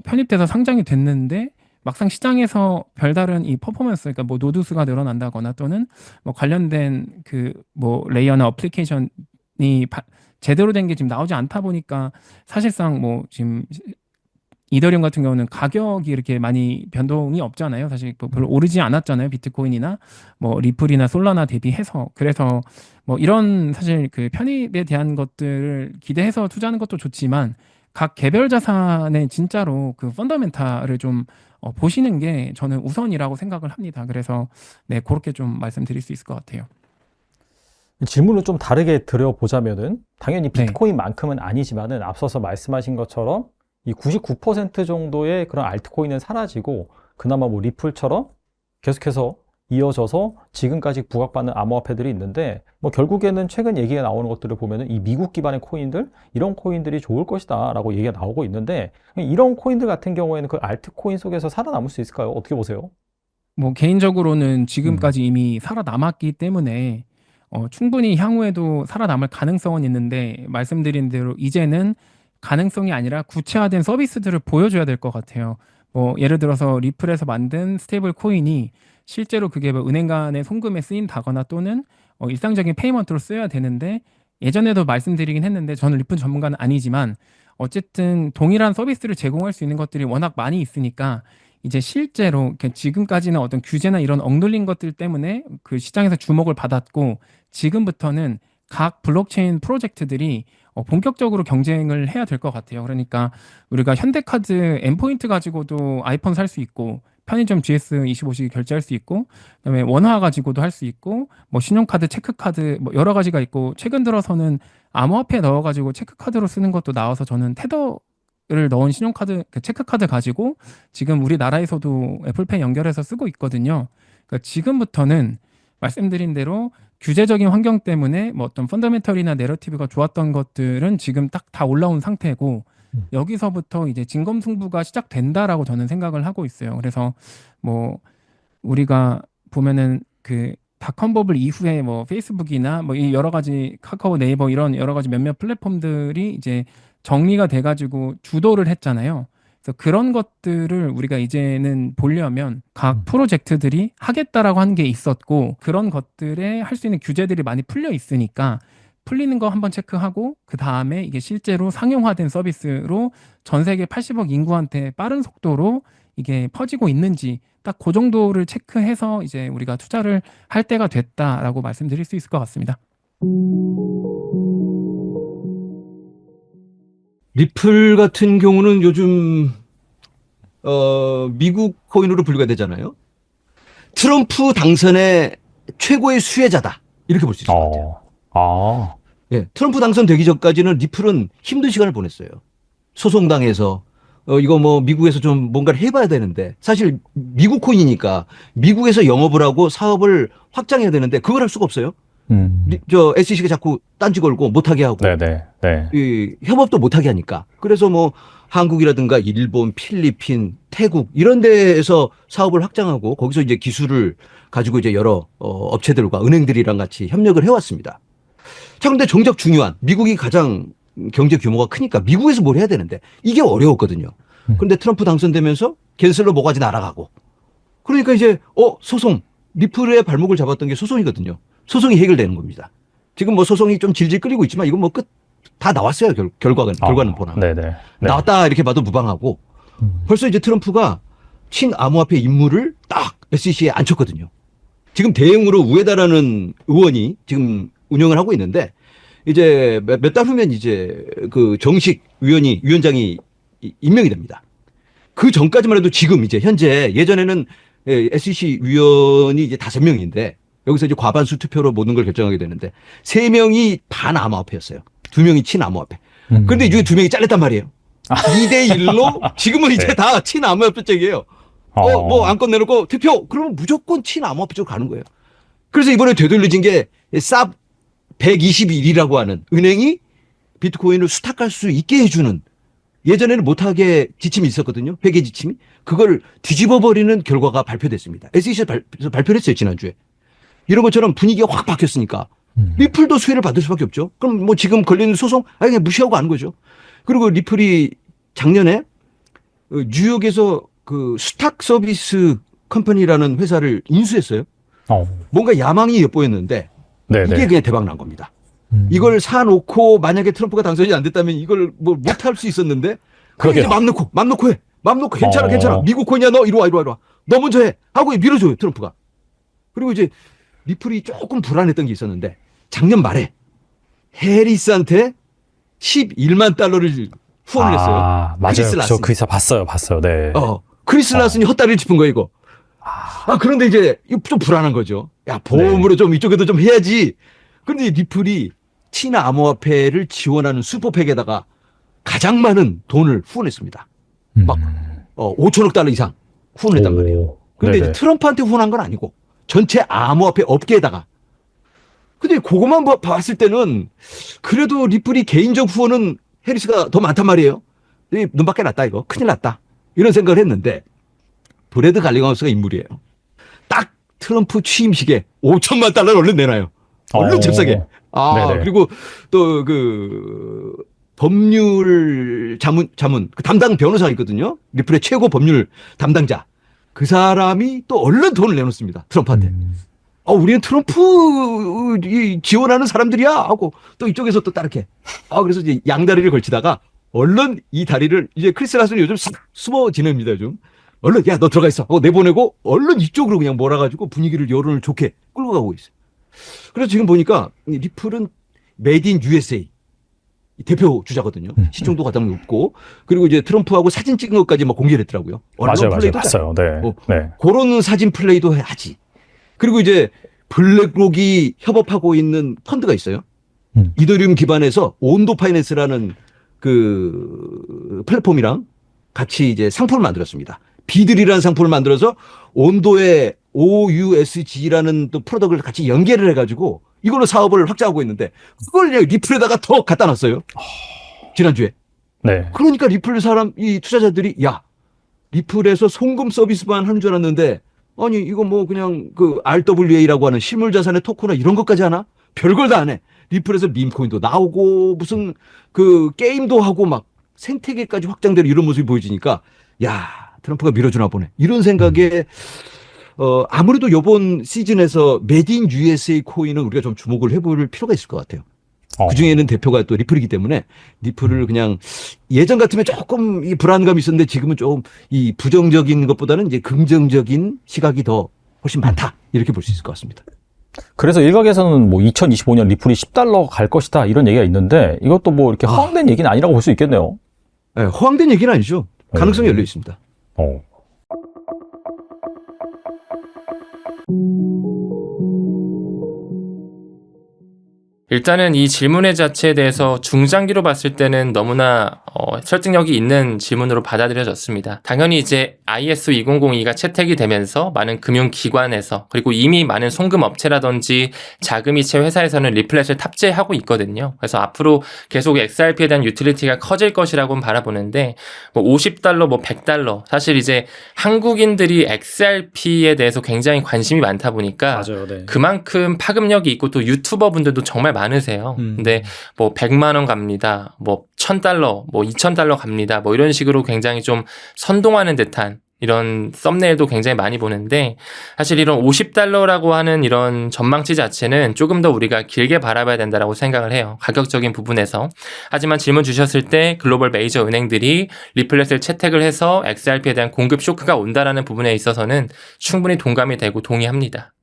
편입돼서 상장이 됐는데 막상 시장에서 별다른 이 퍼포먼스, 그러니까 뭐 노드 수가 늘어난다거나 또는 뭐 관련된 그 뭐 레이어나 어플리케이션이 제대로 된 게 지금 나오지 않다 보니까 사실상 뭐 지금 이더리움 같은 경우는 가격이 이렇게 많이 변동이 없잖아요. 사실 뭐 별로 오르지 않았잖아요. 비트코인이나 뭐 리플이나 솔라나 대비해서. 그래서 뭐 이런 사실 그 편입에 대한 것들을 기대해서 투자하는 것도 좋지만 각 개별 자산의 진짜로 그 펀더멘탈을 좀 보시는 게 저는 우선이라고 생각을 합니다. 그래서 네, 그렇게 좀 말씀드릴 수 있을 것 같아요. 질문을 좀 다르게 드려보자면은 당연히 비트코인만큼은 아니지만은 앞서서 말씀하신 것처럼 이 99% 정도의 그런 알트코인은 사라지고 그나마 뭐 리플처럼 계속해서 이어져서 지금까지 부각받는 암호화폐들이 있는데 뭐 결국에는 최근 얘기가 나오는 것들을 보면은 이 미국 기반의 코인들 이런 코인들이 좋을 것이다 라고 얘기가 나오고 있는데 이런 코인들 같은 경우에는 그 알트코인 속에서 살아남을 수 있을까요? 어떻게 보세요? 뭐 개인적으로는 지금까지 이미 살아남았기 때문에 충분히 향후에도 살아남을 가능성은 있는데 말씀드린 대로 이제는 가능성이 아니라 구체화된 서비스들을 보여줘야 될 것 같아요. 뭐 예를 들어서 리플에서 만든 스테이블 코인이 실제로 그게 뭐 은행 간의 송금에 쓰인다거나 또는 일상적인 페이먼트로 쓰여야 되는데 예전에도 말씀드리긴 했는데 저는 리플 전문가는 아니지만 어쨌든 동일한 서비스를 제공할 수 있는 것들이 워낙 많이 있으니까 이제 실제로 지금까지는 어떤 규제나 이런 억눌린 것들 때문에 그 시장에서 주목을 받았고 지금부터는 각 블록체인 프로젝트들이 본격적으로 경쟁을 해야 될 것 같아요. 그러니까 우리가 현대카드 N포인트 가지고도 아이폰 살 수 있고 편의점 GS25식 결제할 수 있고 그다음에 원화 가지고도 할 수 있고 뭐 신용카드, 체크카드 뭐 여러 가지가 있고 최근 들어서는 암호화폐 넣어가지고 체크카드로 쓰는 것도 나와서 저는 테더를 넣은 신용카드, 그 체크카드 가지고 지금 우리나라에서도 애플페이 연결해서 쓰고 있거든요. 그러니까 지금부터는 말씀드린 대로 규제적인 환경 때문에 뭐 어떤 펀더멘털이나 내러티브가 좋았던 것들은 지금 딱 다 올라온 상태고 여기서부터 이제 진검승부가 시작된다라고 저는 생각을 하고 있어요. 그래서 뭐 우리가 보면은 그 닷컴 버블 이후에 뭐 페이스북이나 뭐 이 여러 가지 카카오, 네이버 이런 여러 가지 몇몇 플랫폼들이 이제 정리가 돼가지고 주도를 했잖아요. 그래서 그런 것들을 우리가 이제는 보려면 각 프로젝트들이 하겠다라고 한 게 있었고 그런 것들에 할 수 있는 규제들이 많이 풀려 있으니까 풀리는 거 한번 체크하고 그 다음에 이게 실제로 상용화된 서비스로 전 세계 80억 인구한테 빠른 속도로 이게 퍼지고 있는지 딱 그 정도를 체크해서 이제 우리가 투자를 할 때가 됐다라고 말씀드릴 수 있을 것 같습니다. 리플 같은 경우는 요즘 미국 코인으로 분류가 되잖아요. 트럼프 당선의 최고의 수혜자다 이렇게 볼 수 있을 것 같아요. 예, 트럼프 당선되기 전까지는 리플은 힘든 시간을 보냈어요. 소송당해서 이거 뭐 미국에서 좀 뭔가를 해봐야 되는데 사실 미국 코인이니까 미국에서 영업을 하고 사업을 확장해야 되는데 그걸 할 수가 없어요. 저 SEC가 자꾸 딴지 걸고 못하게 하고 이 협업도 못하게 하니까 그래서 뭐 한국이라든가 일본, 필리핀, 태국 이런 데에서 사업을 확장하고 거기서 이제 기술을 가지고 이제 여러 업체들과 은행들이랑 같이 협력을 해왔습니다. 자, 근데 정작 중요한 미국이 가장 경제 규모가 크니까 미국에서 뭘 해야 되는데 이게 어려웠거든요. 그런데 트럼프 당선되면서 캔슬로 뭐가지 날아가고 그러니까 이제 소송 리플의 발목을 잡았던 게 소송이거든요. 소송이 해결되는 겁니다. 지금 뭐 소송이 좀 질질 끌리고 있지만 이건 뭐 끝 다 나왔어요. 결과는 보나. 나왔다 이렇게 봐도 무방하고 벌써 이제 트럼프가 친암호화폐 임무를 딱 SEC에 앉혔거든요. 지금 대행으로 우에다라는 의원이 지금 운영을 하고 있는데 이제 몇 달 후면 이제 그 정식 위원장이 임명이 됩니다. 그 전까지만 해도 지금 이제 현재 예전에는 SEC 위원이 이제 5명인데 여기서 이제 과반수 투표로 모든 걸 결정하게 되는데 3명이 반암호화폐였어요. 2명이 친암호화폐. 그런데 이 중에 2명이 잘렸단 말이에요. 2대1로 지금은 이제 다 친암호화폐 쪽이에요. 뭐 안건 내놓고 투표 그러면 무조건 친암호화폐 쪽으로 가는 거예요. 그래서 이번에 되돌려진 게 쌉 121이라고 하는 은행이 비트코인을 수탁할 수 있게 해주는 예전에는 못하게 지침이 있었거든요. 회계 지침이. 그걸 뒤집어버리는 결과가 발표됐습니다. SEC에서 발표를 했어요. 지난주에. 이런 것처럼 분위기가 확 바뀌었으니까 리플도 수혜를 받을 수밖에 없죠. 그럼 뭐 지금 걸리는 소송 그냥 무시하고 가는 거죠. 그리고 리플이 작년에 뉴욕에서 그 수탁 서비스 컴퍼니라는 회사를 인수했어요. 뭔가 야망이 엿보였는데 이게 그냥 대박 난 겁니다. 이걸 사놓고 만약에 트럼프가 당선이 안 됐다면 이걸 뭐 못할 수 있었는데 그럼 이제 맘 놓고 해. 맘 놓고 괜찮아. 미국 코인이야 너 이리 와. 너 먼저 해. 하고 밀어줘요 트럼프가. 그리고 이제 리플이 조금 불안했던 게 있었는데 작년 말에 해리스한테 11만 달러를 후원을 했어요. 맞아요. 크리스 라슨. 저 그 기사 봤어요. 네. 크리스 라슨이 헛다리를 짚은 거예요 이거. 그런데 이제 이거 좀 불안한 거죠. 야 보험으로 좀 이쪽에도 좀 해야지. 그런데 리플이 china 암호화폐를 지원하는 슈퍼팩에다가 가장 많은 돈을 후원했습니다. 막 5천억 달러 이상 후원했단 말이에요. 근데 이제 트럼프한테 후원한 건 아니고 전체 암호화폐 업계에다가. 근데 그것만 봤을 때는 그래도 리플이 개인적 후원은 해리스가 더 많단 말이에요. 눈밖에 났다 이거. 큰일 났다. 이런 생각을 했는데 브래드 갈링하우스가 인물이에요. 딱 트럼프 취임식에 5천만 달러를 얼른 내놔요. 얼른 잽싸게. 그리고 또 그 법률 자문 그 담당 변호사가 있거든요. 리플의 최고 법률 담당자. 그 사람이 또 얼른 돈을 내놓습니다. 트럼프한테. 우리는 트럼프 지원하는 사람들이야 하고 또 이쪽에서 또 따르게. 그래서 이제 양다리를 걸치다가 얼른 이 다리를 이제 크리스 라슨이 요즘 싹 숨어 지냅니다. 요즘. 얼른 야 너 들어가 있어 하고 내보내고 얼른 이쪽으로 그냥 몰아가지고 분위기를 여론을 좋게 끌고 가고 있어요. 그래서 지금 보니까 리플은 메이드 인 USA 대표 주자거든요. 시중도 가장 높고 그리고 이제 트럼프하고 사진 찍은 것까지 막 공개를 했더라고요. 맞아요. 봤어요. 네. 그런 사진 플레이도 하지. 그리고 이제 블랙록이 협업하고 있는 펀드가 있어요. 이더리움 기반에서 온도 파이낸스라는 그 플랫폼이랑 같이 이제 상품을 만들었습니다. 비들이라는 상품을 만들어서 온도의 OUSG라는 또 프로덕트를 같이 연계를 해가지고 이걸로 사업을 확장하고 있는데 그걸 그냥 리플에다가 더 갖다 놨어요. 지난주에. 네. 그러니까 리플 이 투자자들이 야 리플에서 송금 서비스만 하는 줄 알았는데 아니 이거 뭐 그냥 그 RWA라고 하는 실물자산의 토크나 이런 것까지 하나? 별걸 다 안 해. 리플에서 밈코인도 나오고 무슨 그 게임도 하고 막 생태계까지 확장되는 이런 모습이 보여지니까 야 트럼프가 밀어주나 보네. 이런 생각에 아무래도 이번 시즌에서 메이드 인 USA 코인은 우리가 좀 주목을 해볼 필요가 있을 것 같아요. 그중에는 대표가 또 리플이기 때문에 리플을 그냥 예전 같으면 조금 이 불안감이 있었는데 지금은 좀 이 부정적인 것보다는 이제 긍정적인 시각이 더 훨씬 많다. 이렇게 볼 수 있을 것 같습니다. 그래서 일각에서는 뭐 2025년 리플이 $10 갈 것이다 이런 얘기가 있는데 이것도 뭐 이렇게 허황된 얘기는 아니라고 볼 수 있겠네요. 네, 허황된 얘기는 아니죠. 가능성이 열려 있습니다. 일단은 이 질문의 자체에 대해서 중장기로 봤을 때는 너무나 설득력이 있는 질문으로 받아들여졌습니다. 당연히 이제 ISO 2002가 채택이 되면서 많은 금융기관에서 그리고 이미 많은 송금업체라든지 자금이체 회사에서는 리플렛을 탑재하고 있거든요. 그래서 앞으로 계속 XRP에 대한 유틸리티가 커질 것이라고는 바라보는데 뭐 $50, 뭐 $100 사실 이제 한국인들이 XRP에 대해서 굉장히 관심이 많다 보니까 맞아요, 네. 그만큼 파급력이 있고 또 유튜버 분들도 정말 많으세요. 근데 뭐 100만 원 갑니다. 뭐 $1000, 뭐 $2000 갑니다. 뭐 이런 식으로 굉장히 좀 선동하는 듯한 이런 썸네일도 굉장히 많이 보는데 사실 이런 $50라고 하는 이런 전망치 자체는 조금 더 우리가 길게 바라봐야 된다라고 생각을 해요. 가격적인 부분에서. 하지만 질문 주셨을 때 글로벌 메이저 은행들이 리플렛을 채택을 해서 XRP에 대한 공급 쇼크가 온다라는 부분에 있어서는 충분히 동감이 되고 동의합니다.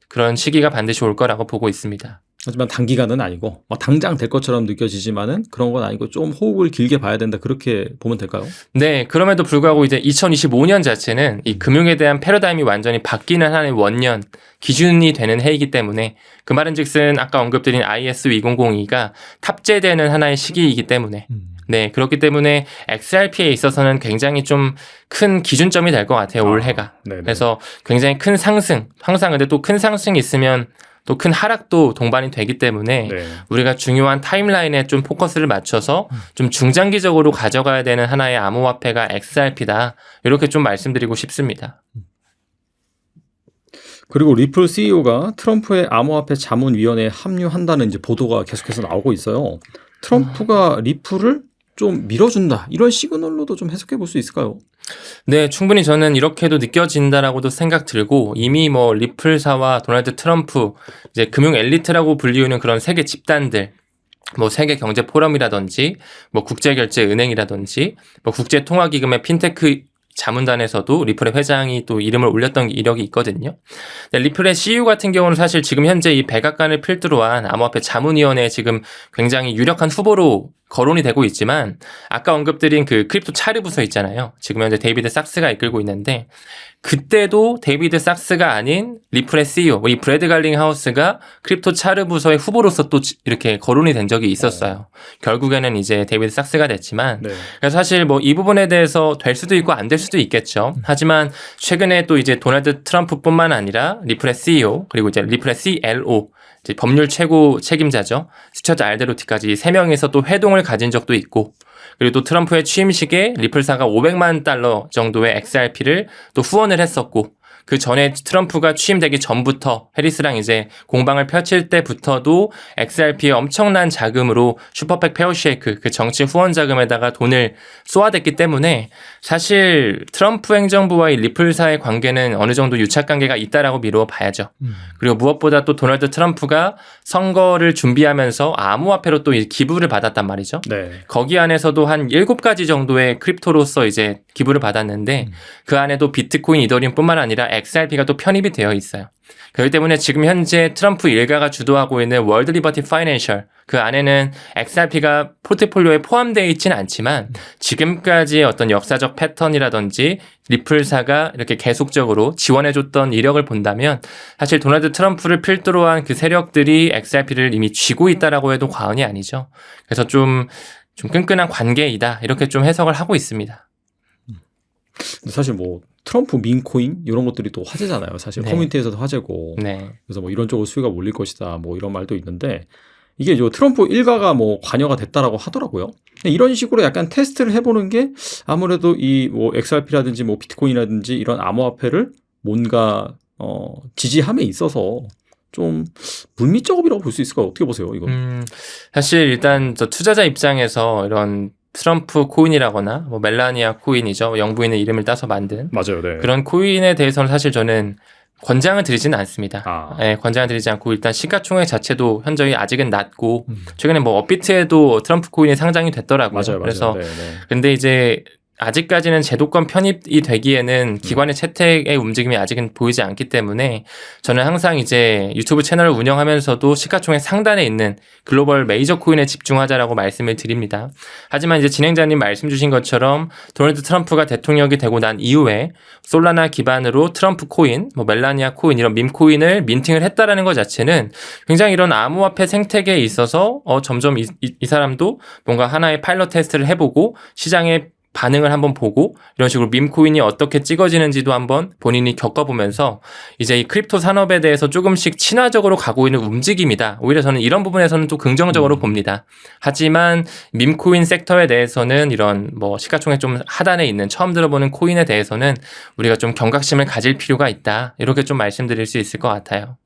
그런 시기가 반드시 올 거라고 보고 있습니다. 하지만 단기간은 아니고 당장 될 것처럼 느껴지지만은 그런 건 아니고 좀 호흡을 길게 봐야 된다 그렇게 보면 될까요? 네, 그럼에도 불구하고 이제 2025년 자체는 이 금융에 대한 패러다임이 완전히 바뀌는 하나의 원년 기준이 되는 해이기 때문에 그 말은즉슨 아까 언급드린 ISO 2002가 탑재되는 하나의 시기이기 때문에 네, 그렇기 때문에 XRP에 있어서는 굉장히 좀 큰 기준점이 될 것 같아요, 올해가. 그래서 굉장히 큰 상승, 항상 근데 또 큰 상승이 있으면 또 큰 하락도 동반이 되기 때문에 우리가 중요한 타임라인에 좀 포커스를 맞춰서 좀 중장기적으로 가져가야 되는 하나의 암호화폐가 XRP다. 이렇게 좀 말씀드리고 싶습니다. 그리고 리플 CEO가 트럼프의 암호화폐 자문위원회에 합류한다는 이제 보도가 계속해서 나오고 있어요. 트럼프가 리플을 좀 밀어준다. 이런 시그널로도 좀 해석해 볼 수 있을까요? 네, 충분히 저는 이렇게도 느껴진다라고도 생각 들고 이미 뭐 리플사와 도널드 트럼프 이제 금융 엘리트라고 불리우는 그런 세계 집단들 뭐 세계 경제 포럼이라든지 뭐 국제결제은행이라든지 뭐 국제통화기금의 핀테크 자문단에서도 리플의 회장이 또 이름을 올렸던 이력이 있거든요. 리플의 CEO 같은 경우는 사실 지금 현재 이 백악관을 필두로 한 암호화폐 자문위원회에 지금 굉장히 유력한 후보로 거론이 되고 있지만 아까 언급드린 그 크립토 차르 부서 있잖아요. 지금 현재 데이비드 sak스가 이끌고 있는데 그때도 데이비드 sak스가 아닌 리플의 CEO, 이 브래드 갈링하우스가 크립토 차르 부서의 후보로서 또 이렇게 거론이 된 적이 있었어요. 결국에는 이제 데이비드 sak스가 됐지만 네. 그래서 사실 뭐 이 부분에 대해서 될 수도 있고 안 될 수도 있겠죠. 하지만 최근에 또 이제 도널드 트럼프뿐만 아니라 리플의 CEO 그리고 이제 리플의 CLO 이제 법률 최고 책임자죠. 스처트 알데로티까지 3명이서 또 회동을 가진 적도 있고 그리고 또 트럼프의 취임식에 리플사가 $500만 정도의 XRP를 또 후원을 했었고 그 전에 트럼프가 취임되기 전부터 해리스랑 이제 공방을 펼칠 때부터도 XRP의 엄청난 자금으로 슈퍼팩 페어쉐이크 그 정치 후원 자금에다가 돈을 쏘아댔기 때문에 사실 트럼프 행정부와의 리플사의 관계는 어느 정도 유착 관계가 있다라고 미루어 봐야죠. 그리고 무엇보다 또 도널드 트럼프가 선거를 준비하면서 암호화폐로 또 기부를 받았단 말이죠. 네. 거기 안에서도 한 7가지 정도의 크립토로서 이제 기부를 받았는데 그 안에도 비트코인, 이더리움뿐만 아니라 XRP가 또 편입이 되어 있어요. 그렇기 때문에 지금 현재 트럼프 일가가 주도하고 있는 월드 리버티 파이낸셜 그 안에는 XRP가 포트폴리오에 포함되어 있지는 않지만 지금까지의 어떤 역사적 패턴이라든지 리플사가 이렇게 계속적으로 지원해줬던 이력을 본다면 사실 도널드 트럼프를 필두로 한 그 세력들이 XRP를 이미 쥐고 있다라고 해도 과언이 아니죠. 그래서 좀 끈끈한 관계이다 이렇게 좀 해석을 하고 있습니다. 사실 뭐 트럼프 밈코인 이런 것들이 또 화제잖아요. 사실 네. 커뮤니티에서도 화제고. 네. 그래서 뭐 이런 쪽으로 수요가 몰릴 것이다. 뭐 이런 말도 있는데 이게 트럼프 일가가 뭐 관여가 됐다라고 하더라고요. 이런 식으로 약간 테스트를 해보는 게 아무래도 이 뭐 XRP라든지 뭐 비트코인이라든지 이런 암호화폐를 뭔가 지지함에 있어서 좀 불미 작업이라고 볼 수 있을까요? 어떻게 보세요, 이거? 사실 일단 저 투자자 입장에서 이런 트럼프 코인이라거나 뭐 멜라니아 코인이죠. 영부인의 이름을 따서 만든 맞아요, 네. 그런 코인에 대해서는 사실 저는 권장을 드리지는 않습니다. 네, 권장을 드리지 않고 일단 시가총액 자체도 현저히 아직은 낮고 최근에 뭐 업비트에도 트럼프 코인이 상장이 됐더라고요. 맞아요. 그래서 네, 네. 근데 이제 아직까지는 제도권 편입이 되기에는 기관의 채택의 움직임이 아직은 보이지 않기 때문에 저는 항상 이제 유튜브 채널을 운영하면서도 시가총액 상단에 있는 글로벌 메이저 코인에 집중하자라고 말씀을 드립니다. 하지만 이제 진행자님 말씀 주신 것처럼 도널드 트럼프가 대통령이 되고 난 이후에 솔라나 기반으로 트럼프 코인, 뭐 멜라니아 코인 이런 밈 코인을 민팅을 했다라는 것 자체는 굉장히 이런 암호화폐 생태계에 있어서 점점 이 사람도 뭔가 하나의 파일럿 테스트를 해보고 시장에 반응을 한번 보고 이런 식으로 밈코인이 어떻게 찍어지는지도 한번 본인이 겪어보면서 이제 이 크립토 산업에 대해서 조금씩 친화적으로 가고 있는 움직임이다. 오히려 저는 이런 부분에서는 또 긍정적으로 봅니다. 하지만 밈코인 섹터에 대해서는 이런 뭐 시가총액 좀 하단에 있는 처음 들어보는 코인에 대해서는 우리가 좀 경각심을 가질 필요가 있다. 이렇게 좀 말씀드릴 수 있을 것 같아요.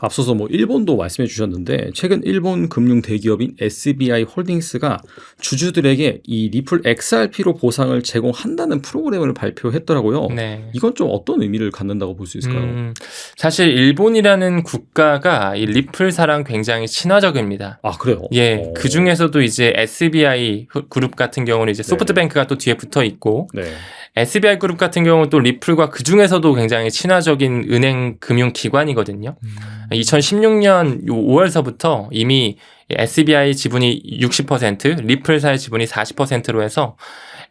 앞서서 뭐 일본도 말씀해 주셨는데 최근 일본 금융 대기업인 SBI 홀딩스가 주주들에게 이 리플 XRP로 보상을 제공한다는 프로그램을 발표했더라고요. 네. 이건 좀 어떤 의미를 갖는다고 볼 수 있을까요? 사실 일본이라는 국가가 이 리플사랑 굉장히 친화적입니다. 아, 그래요? 예, 그 중에서도 이제 SBI 그룹 같은 경우는 이제 소프트뱅크가 또 뒤에 붙어 있고, 네. SBI 그룹 같은 경우는 또 리플과 그 중에서도 굉장히 친화적인 은행 금융 기관이거든요. 2016년 5월서부터 이미 SBI 지분이 60%, 리플사의 지분이 40%로 해서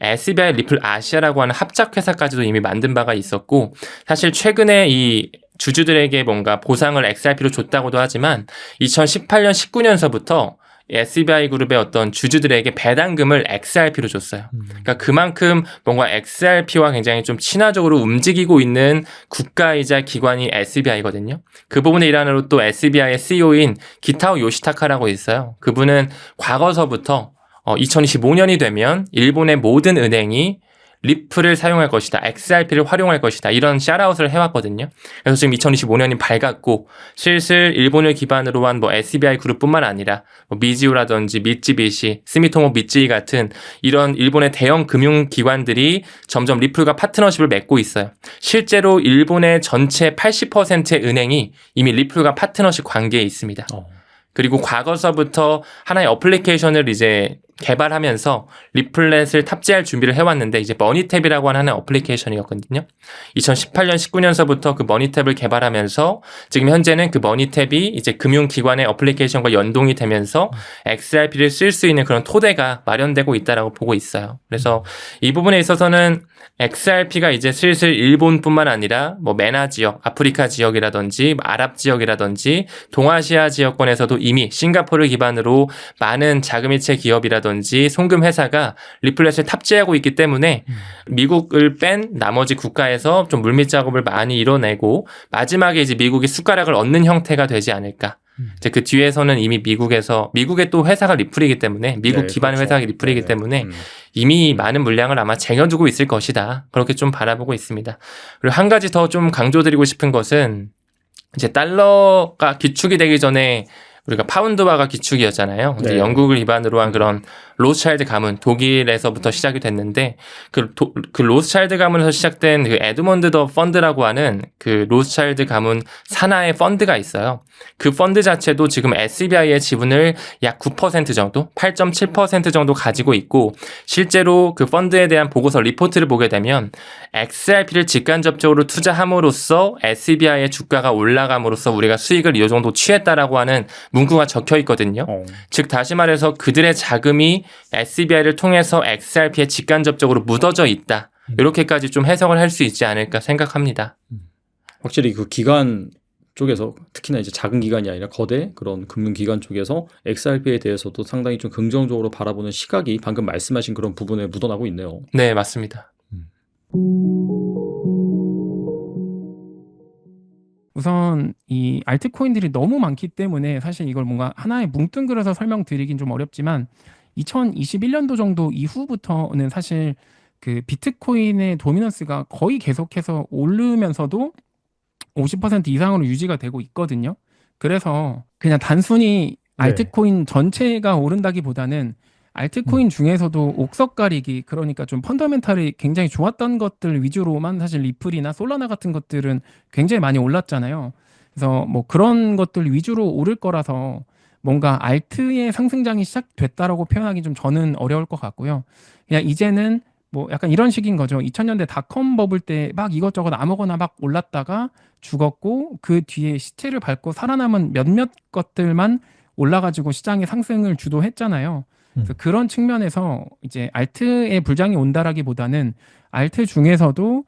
SBI 리플 아시아라고 하는 합작회사까지도 이미 만든 바가 있었고, 사실 최근에 이 주주들에게 뭔가 보상을 XRP로 줬다고도 하지만 2018년 19년서부터 SBI 그룹의 어떤 주주들에게 배당금을 XRP로 줬어요. 그러니까 그만큼 뭔가 XRP와 굉장히 좀 친화적으로 움직이고 있는 국가이자 기관이 SBI거든요. 그 부분의 일환으로 또 SBI의 CEO인 기타오 요시타카라고 있어요. 그분은 과거서부터 2025년이 되면 일본의 모든 은행이 리플을 사용할 것이다. XRP를 활용할 것이다. 이런 샤라웃을 해왔거든요. 그래서 지금 2025년이 밝았고 슬슬 일본을 기반으로 한 뭐 SBI 그룹뿐만 아니라 뭐 미지오라든지 미쯔비시, 스미토모 미쯔이 같은 이런 일본의 대형 금융기관들이 점점 리플과 파트너십을 맺고 있어요. 실제로 일본의 전체 80%의 은행이 이미 리플과 파트너십 관계에 있습니다. 그리고 과거서부터 하나의 어플리케이션을 이제 개발하면서 리플렛을 탑재할 준비를 해왔는데 이제 머니탭이라고 하는 하나의 어플리케이션이었거든요. 2018년, 19년서부터 그 머니탭을 개발하면서 지금 현재는 그 머니탭이 이제 금융기관의 어플리케이션과 연동이 되면서 XRP를 쓸 수 있는 그런 토대가 마련되고 있다라고 보고 있어요. 그래서 이 부분에 있어서는 XRP가 이제 슬슬 일본뿐만 아니라 뭐 메나 지역, 아프리카 지역이라든지 아랍 지역이라든지 동아시아 지역권에서도 이미 싱가포르를 기반으로 많은 자금이체 기업이라든지 송금 회사가 리플렛을 탑재하고 있기 때문에 미국을 뺀 나머지 국가에서 좀 물밑 작업을 많이 이뤄내고 마지막에 이제 미국이 숟가락을 얻는 형태가 되지 않을까. 이제 그 뒤에서는 이미 미국에 또 회사가 리플이기 때문에 미국 기반 그렇죠. 회사가 리플이기 네. 때문에 이미 많은 물량을 아마 쟁여두고 있을 것이다. 그렇게 좀 바라보고 있습니다. 그리고 한 가지 더 좀 강조드리고 싶은 것은 이제 달러가 기축이 되기 전에 우리가 파운드화가 기축이었잖아요. 이제 네. 영국을 기반으로 한 그런 로스차일드 가문, 독일에서부터 시작이 됐는데 그 로스차일드 가문에서 시작된 그 에드먼드 더 펀드라고 하는 그 로스차일드 가문 산하의 펀드가 있어요. 그 펀드 자체도 지금 SBI의 지분을 약 9% 정도, 8.7% 정도 가지고 있고 실제로 그 펀드에 대한 보고서 리포트를 보게 되면 XRP를 직간접적으로 투자함으로써 SBI의 주가가 올라감으로써 우리가 수익을 이 정도 취했다라고 하는 문구가 적혀 있거든요. 즉 다시 말해서 그들의 자금이 SBI를 통해서 XRP에 직간접적으로 묻어져 있다. 이렇게까지 좀 해석을 할 수 있지 않을까 생각합니다. 확실히 그 기관 쪽에서 특히나 이제 작은 기관이 아니라 거대 그런 금융기관 쪽에서 XRP에 대해서도 상당히 좀 긍정적으로 바라보는 시각이 방금 말씀하신 그런 부분에 묻어나고 있네요. 네, 맞습니다. 우선 이 알트코인들이 너무 많기 때문에 사실 이걸 뭔가 하나에 뭉뚱그려서 설명드리긴 좀 어렵지만 2021년도 정도 이후부터는 사실 그 비트코인의 도미넌스가 거의 계속해서 오르면서도 50% 이상으로 유지가 되고 있거든요. 그래서 그냥 단순히 알트코인 전체가 오른다기보다는 알트코인 중에서도 옥석 가리기, 그러니까 좀 펀더멘탈이 굉장히 좋았던 것들 위주로만 사실 리플이나 솔라나 같은 것들은 굉장히 많이 올랐잖아요. 그래서 뭐 그런 것들 위주로 오를 거라서 뭔가 알트의 상승장이 시작됐다라고 표현하기 좀 저는 어려울 것 같고요. 그냥 이제는 뭐 약간 이런 식인 거죠. 2000년대 닷컴 버블 때 막 이것저것 아무거나 막 올랐다가 죽었고 그 뒤에 시체를 밟고 살아남은 몇몇 것들만 올라가지고 시장의 상승을 주도했잖아요. 그래서 그런 측면에서 이제 알트의 불장이 온다라기보다는 알트 중에서도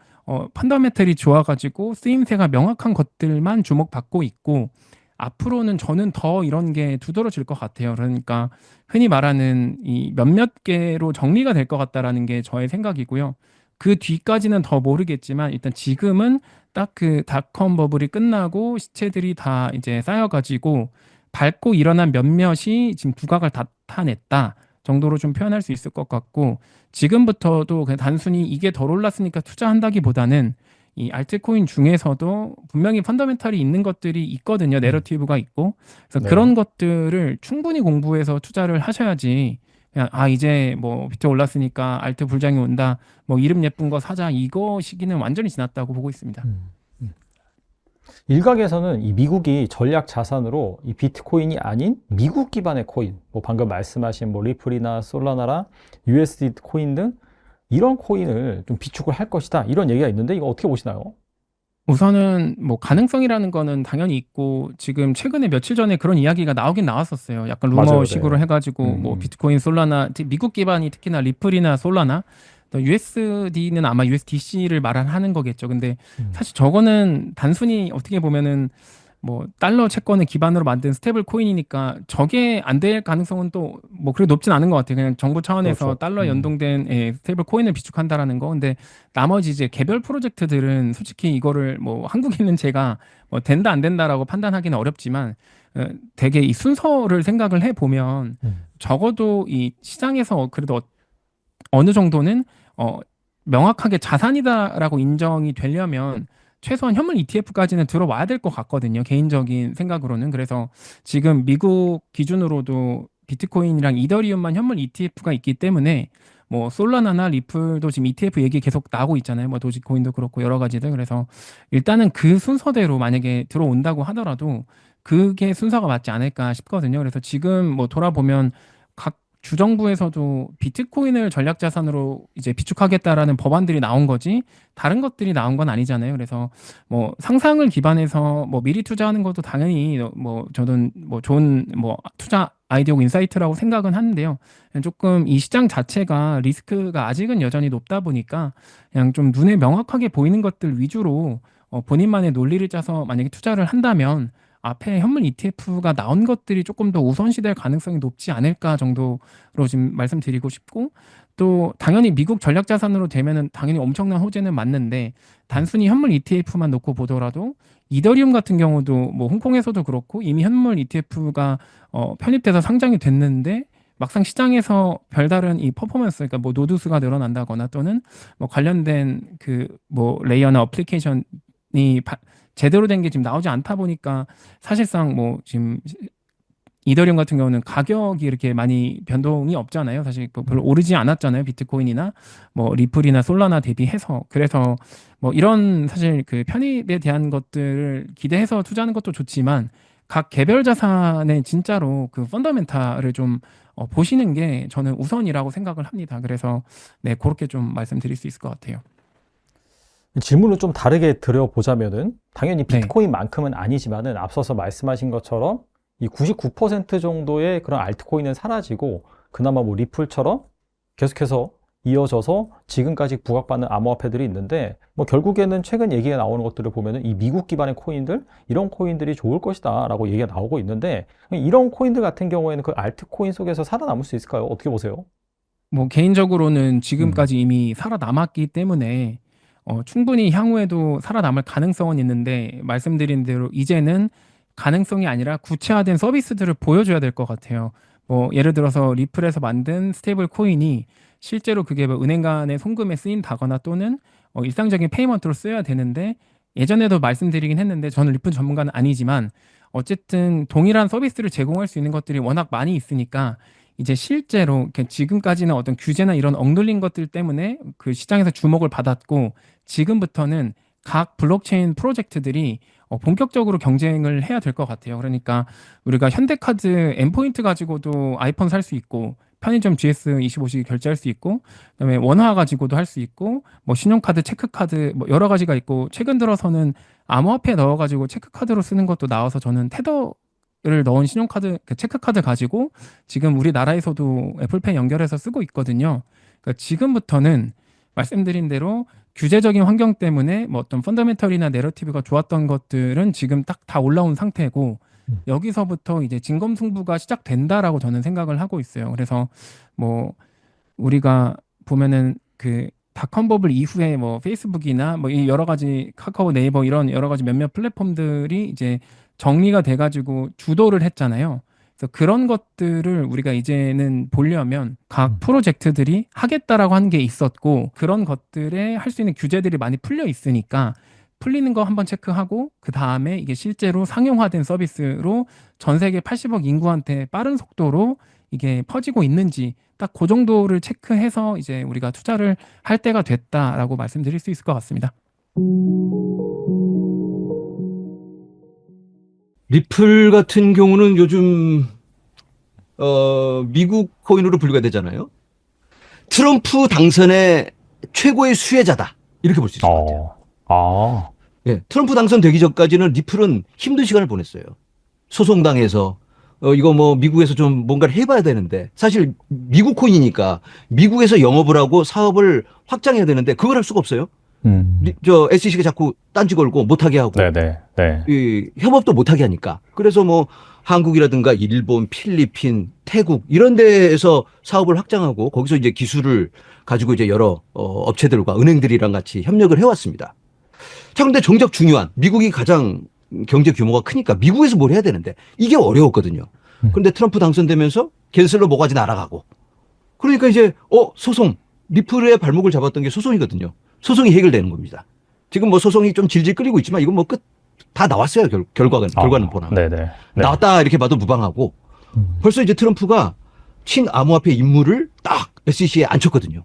펀더멘털이 좋아가지고 쓰임새가 명확한 것들만 주목받고 있고 앞으로는 저는 더 이런 게 두드러질 것 같아요. 그러니까 흔히 말하는 이 몇몇 개로 정리가 될 것 같다라는 게 저의 생각이고요. 그 뒤까지는 더 모르겠지만 일단 지금은 딱 그 닷컴 버블이 끝나고 시체들이 다 이제 쌓여가지고 밟고 일어난 몇몇이 지금 두각을 나타냈다 정도로 좀 표현할 수 있을 것 같고 지금부터도 그냥 단순히 이게 덜 올랐으니까 투자한다기보다는 이 알트코인 중에서도 분명히 펀더멘탈이 있는 것들이 있거든요. 내러티브가 있고. 그래서 그런 것들을 충분히 공부해서 투자를 하셔야지 그냥 이제 뭐 비트 올랐으니까 알트 불장이 온다. 뭐 이름 예쁜 거 사자. 이거 시기는 완전히 지났다고 보고 있습니다. 일각에서는 이 미국이 전략 자산으로 이 비트코인이 아닌 미국 기반의 코인, 뭐 방금 말씀하신 뭐 리플이나 솔라나라, USD 코인 등 이런 코인을 좀 비축을 할 것이다. 이런 얘기가 있는데 이거 어떻게 보시나요? 우선은 뭐 가능성이라는 거는 당연히 있고 지금 최근에 며칠 전에 그런 이야기가 나오긴 나왔었어요. 약간 루머식으로 해가지고 뭐 비트코인, 솔라나, 미국 기반이 특히나 리플이나 솔라나, USD는 아마 USDC를 말하는 거겠죠. 근데 사실 저거는 단순히 어떻게 보면은 뭐 달러 채권을 기반으로 만든 스테이블 코인이니까 저게 안 될 가능성은 또 뭐 그렇게 높진 않은 것 같아요. 그냥 정부 차원에서 그렇죠. 달러 연동된 스테이블 코인을 비축한다라는 거. 근데 나머지 이제 개별 프로젝트들은 솔직히 이거를 뭐 한국에 있는 제가 뭐 된다 안 된다라고 판단하기는 어렵지만 되게 이 순서를 생각을 해 보면 적어도 이 시장에서 그래도 어느 정도는 명확하게 자산이다라고 인정이 되려면 최소한 현물 ETF까지는 들어와야 될 것 같거든요. 개인적인 생각으로는. 그래서 지금 미국 기준으로도 비트코인이랑 이더리움만 현물 ETF가 있기 때문에 뭐 솔라나나 리플도 지금 ETF 얘기 계속 나오고 있잖아요. 뭐 도지코인도 그렇고 여러 가지들. 그래서 일단은 그 순서대로 만약에 들어온다고 하더라도 그게 순서가 맞지 않을까 싶거든요. 그래서 지금 뭐 돌아보면 각 주정부에서도 비트코인을 전략 자산으로 이제 비축하겠다라는 법안들이 나온 거지 다른 것들이 나온 건 아니잖아요. 그래서 뭐 상상을 기반해서 뭐 미리 투자하는 것도 당연히 뭐 저는 뭐 좋은 뭐 투자 아이디어고 인사이트라고 생각은 하는데요. 조금 이 시장 자체가 리스크가 아직은 여전히 높다 보니까 그냥 좀 눈에 명확하게 보이는 것들 위주로 본인만의 논리를 짜서 만약에 투자를 한다면 앞에 현물 ETF가 나온 것들이 조금 더 우선시될 가능성이 높지 않을까 정도로 지금 말씀드리고 싶고, 또 당연히 미국 전략자산으로 되면은 당연히 엄청난 호재는 맞는데 단순히 현물 ETF만 놓고 보더라도 이더리움 같은 경우도 뭐 홍콩에서도 그렇고 이미 현물 ETF가 편입돼서 상장이 됐는데 막상 시장에서 별다른 이 퍼포먼스, 그러니까 뭐 노드 수가 늘어난다거나 또는 뭐 관련된 그 뭐 레이어나 어플리케이션이 제대로 된 게 지금 나오지 않다 보니까 사실상 뭐 지금 이더리움 같은 경우는 가격이 이렇게 많이 변동이 없잖아요. 사실 별로 오르지 않았잖아요. 비트코인이나 뭐 리플이나 솔라나 대비해서. 그래서 뭐 이런 사실 그 편입에 대한 것들을 기대해서 투자하는 것도 좋지만 각 개별 자산의 진짜로 그 펀더멘탈을 좀 보시는 게 저는 우선이라고 생각을 합니다. 그래서 네, 그렇게 좀 말씀드릴 수 있을 것 같아요. 질문을 좀 다르게 드려보자면은 당연히 비트코인만큼은 아니지만은 앞서서 말씀하신 것처럼 이 99% 정도의 그런 알트코인은 사라지고 그나마 뭐 리플처럼 계속해서 이어져서 지금까지 부각받는 암호화폐들이 있는데 뭐 결국에는 최근 얘기가 나오는 것들을 보면은 이 미국 기반의 코인들 이런 코인들이 좋을 것이다 라고 얘기가 나오고 있는데 이런 코인들 같은 경우에는 그 알트코인 속에서 살아남을 수 있을까요? 어떻게 보세요? 뭐 개인적으로는 지금까지 이미 살아남았기 때문에 충분히 향후에도 살아남을 가능성은 있는데 말씀드린 대로 이제는 가능성이 아니라 구체화된 서비스들을 보여줘야 될 것 같아요. 뭐 예를 들어서 리플에서 만든 스테이블 코인이 실제로 그게 뭐 은행 간의 송금에 쓰인다거나 또는 일상적인 페이먼트로 쓰여야 되는데, 예전에도 말씀드리긴 했는데 저는 리플 전문가는 아니지만 어쨌든 동일한 서비스를 제공할 수 있는 것들이 워낙 많이 있으니까 이제 실제로 지금까지는 어떤 규제나 이런 억눌린 것들 때문에 그 시장에서 주목을 받았고, 지금부터는 각 블록체인 프로젝트들이 본격적으로 경쟁을 해야 될 것 같아요. 그러니까 우리가 현대카드 N포인트 가지고도 아이폰 살 수 있고 편의점 GS25식 결제할 수 있고 그다음에 원화 가지고도 할 수 있고 뭐 신용카드, 체크카드 뭐 여러 가지가 있고, 최근 들어서는 암호화폐 넣어가지고 체크카드로 쓰는 것도 나와서 저는 테더를 넣은 신용카드, 그 체크카드 가지고 지금 우리나라에서도 애플페이 연결해서 쓰고 있거든요. 그러니까 지금부터는 말씀드린 대로 규제적인 환경 때문에 뭐 어떤 펀더멘털이나 내러티브가 좋았던 것들은 지금 딱 다 올라온 상태고 여기서부터 이제 진검승부가 시작된다라고 저는 생각을 하고 있어요. 그래서 뭐 우리가 보면은 그 닷컴 버블 이후에 뭐 페이스북이나 뭐 이 여러 가지 카카오, 네이버 이런 여러 가지 몇몇 플랫폼들이 이제 정리가 돼가지고 주도를 했잖아요. 그래서 그런 것들을 우리가 이제는 보려면 각 프로젝트들이 하겠다라고 한 게 있었고 그런 것들에 할 수 있는 규제들이 많이 풀려 있으니까 풀리는 거 한번 체크하고 그 다음에 이게 실제로 상용화된 서비스로 전 세계 80억 인구한테 빠른 속도로 이게 퍼지고 있는지 딱 그 정도를 체크해서 이제 우리가 투자를 할 때가 됐다라고 말씀드릴 수 있을 것 같습니다. 리플 같은 경우는 요즘 미국 코인으로 분류가 되잖아요. 트럼프 당선의 최고의 수혜자다 이렇게 볼 수 있을 것 같아요. 예, 트럼프 당선되기 전까지는 리플은 힘든 시간을 보냈어요. 소송당해서 이거 뭐 미국에서 좀 뭔가를 해봐야 되는데, 사실 미국 코인이니까 미국에서 영업을 하고 사업을 확장해야 되는데 그걸 할 수가 없어요. 저 SEC가 자꾸 딴지 걸고 못하게 하고 이 협업도 못하게 하니까. 그래서 뭐 한국이라든가 일본, 필리핀, 태국 이런 데에서 사업을 확장하고 거기서 이제 기술을 가지고 이제 여러 업체들과 은행들이랑 같이 협력을 해왔습니다. 자, 근데 정작 중요한 미국이 가장 경제 규모가 크니까 미국에서 뭘 해야 되는데 이게 어려웠거든요. 그런데 트럼프 당선되면서 캔슬로 뭐가지 날아가고, 그러니까 이제 소송, 리플의 발목을 잡았던 게 소송이거든요. 소송이 해결되는 겁니다. 지금 뭐 소송이 좀 질질 끌리고 있지만 이건 뭐 끝 다 나왔어요. 결과는 보나. 나왔다 이렇게 봐도 무방하고 벌써 이제 트럼프가 친암호화폐 임무를 딱 SEC에 앉혔거든요.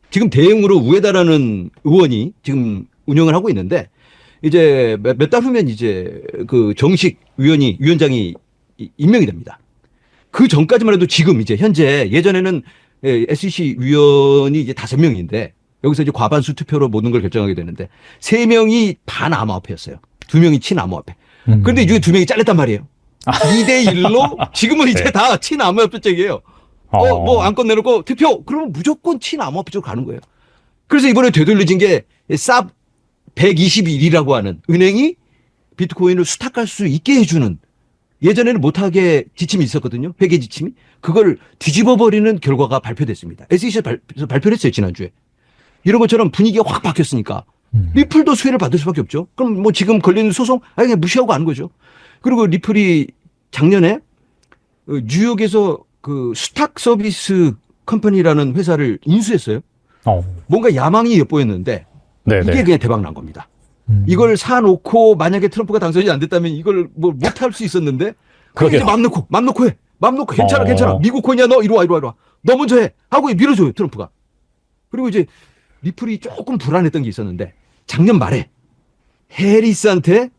지금 대행으로 우에다라는 의원이 지금 운영을 하고 있는데 이제 몇 달 후면 이제 그 정식 위원장이 임명이 됩니다. 그 전까지만 해도 지금 이제 현재 예전에는 SEC 위원이 이제 5명인데 여기서 이제 과반수 투표로 모든 걸 결정하게 되는데 3명이 반암호화폐였어요. 2명이 친암호화폐. 그런데 이 중에 2명이 잘렸단 말이에요. 2대 1로 지금은 이제 네. 다 친암호화폐 쪽이에요. 뭐 안건 내놓고 투표 그러면 무조건 친암호화폐 쪽으로 가는 거예요. 그래서 이번에 되돌려진 게 쌉 121이라고 하는 은행이 비트코인을 수탁할 수 있게 해주는 예전에는 못하게 지침이 있었거든요. 회계 지침이. 그걸 뒤집어버리는 결과가 발표됐습니다. SEC에서 발표를 했어요. 지난주에. 이런 것처럼 분위기가 확 바뀌었으니까 리플도 수혜를 받을 수밖에 없죠. 그럼 뭐 지금 걸리는 소송 그냥 무시하고 가는 거죠. 그리고 리플이 작년에 뉴욕에서 그 수탁 서비스 컴퍼니라는 회사를 인수했어요. 뭔가 야망이 엿보였는데 네네. 이게 그냥 대박 난 겁니다. 이걸 사놓고 만약에 트럼프가 당선이 안 됐다면 이걸 뭐 못할 수 있었는데 그럼 이제 맘 놓고 해. 맘 놓고 괜찮아. 미국 코인이야 너 이리 와. 너 먼저 해. 하고 밀어줘요 트럼프가. 그리고 이제 리플이 조금 불안했던 게 있었는데 작년 말에 해리스한테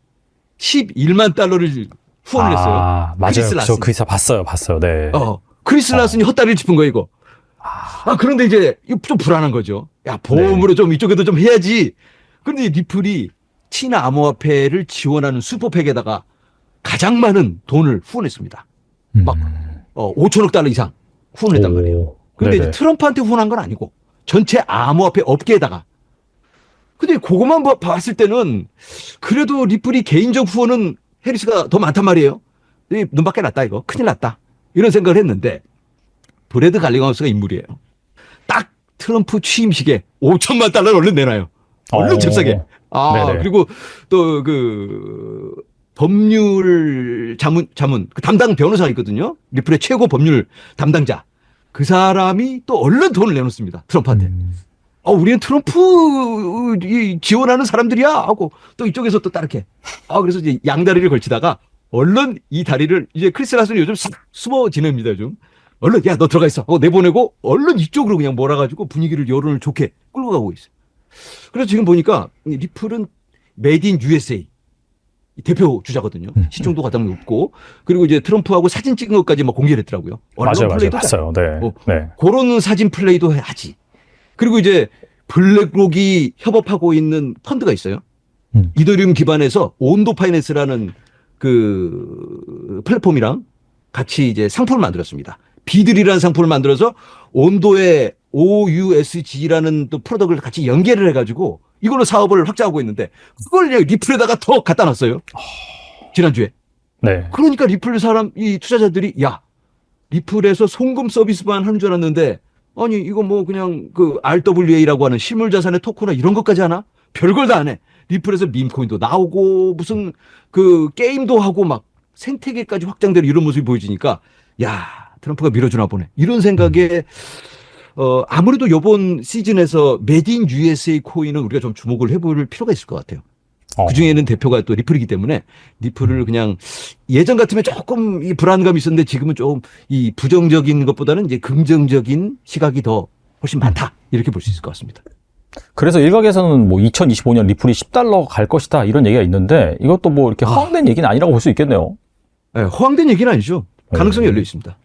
11만 달러를 후원을 했어요. 맞아요. 크리스 라슨. 저 그 기사 봤어요. 네. 크리스 라슨이 헛다리를 짚은 거예요 이거. 그런데 이제 좀 불안한 거죠. 야 보험으로 좀 이쪽에도 좀 해야지. 그런데 리플이 친화 암호화폐를 지원하는 슈퍼팩에다가 가장 많은 돈을 후원했습니다. 막 5천억 달러 이상 후원했단 말이에요. 그런데 이제 트럼프한테 후원한 건 아니고 전체 암호화폐 업계에다가. 근데 그것만 봤을 때는 그래도 리플이 개인적 후원은 해리스가 더 많단 말이에요. 눈밖에 났다 이거. 큰일 났다. 이런 생각을 했는데 브래드 갈링하우스가 인물이에요. 딱 트럼프 취임식에 5천만 달러를 얼른 내놔요. 얼른 잽싸게. 그리고 또 그 법률 자문 그 담당 변호사가 있거든요. 리플의 최고 법률 담당자. 그 사람이 또 얼른 돈을 내놓습니다. 트럼프한테. 우리는 트럼프 지원하는 사람들이야 하고 또 이쪽에서 또 따르게. 그래서 이제 양다리를 걸치다가 얼른 이 다리를 이제 크리스 라슨이 요즘 싹 숨어 지냅니다. 요즘. 얼른 야 너 들어가 있어 하고 내보내고 얼른 이쪽으로 그냥 몰아가지고 분위기를 여론을 좋게 끌고 가고 있어요. 그래서 지금 보니까 리플은 메이드 인 USA 대표 주자거든요. 시중도 가장 높고 그리고 이제 트럼프하고 사진 찍은 것까지 막 공개를 했더라고요. 맞아요. 봤어요. 네. 그런 사진 플레이도 하지. 그리고 이제 블랙록이 협업하고 있는 펀드가 있어요. 이더리움 기반에서 온도 파이낸스라는 그 플랫폼이랑 같이 이제 상품을 만들었습니다. 비들이라는 상품을 만들어서 온도의 OUSG라는 또 프로덕트를 같이 연계를 해가지고 이걸로 사업을 확장하고 있는데 그걸 그냥 리플에다가 더 갖다 놨어요. 지난주에. 네. 그러니까 리플 이 투자자들이 야 리플에서 송금 서비스만 하는 줄 알았는데 아니 이거 뭐 그냥 그 RWA라고 하는 실물자산의 토크나 이런 것까지 하나? 별걸 다 안 해. 리플에서 밈코인도 나오고 무슨 그 게임도 하고 막 생태계까지 확장되는 이런 모습이 보여지니까 야 트럼프가 밀어주나 보네. 이런 생각에 아무래도 이번 시즌에서 메이드 인 USA 코인은 우리가 좀 주목을 해볼 필요가 있을 것 같아요. 그중에는 대표가 또 리플이기 때문에 리플을 그냥 예전 같으면 조금 이 불안감이 있었는데 지금은 좀 이 부정적인 것보다는 이제 긍정적인 시각이 더 훨씬 많다. 이렇게 볼 수 있을 것 같습니다. 그래서 일각에서는 뭐 2025년 리플이 10달러 갈 것이다 이런 얘기가 있는데 이것도 뭐 이렇게 허황된 얘기는 아니라고 볼 수 있겠네요. 네, 허황된 얘기는 아니죠. 가능성이 열려 있습니다.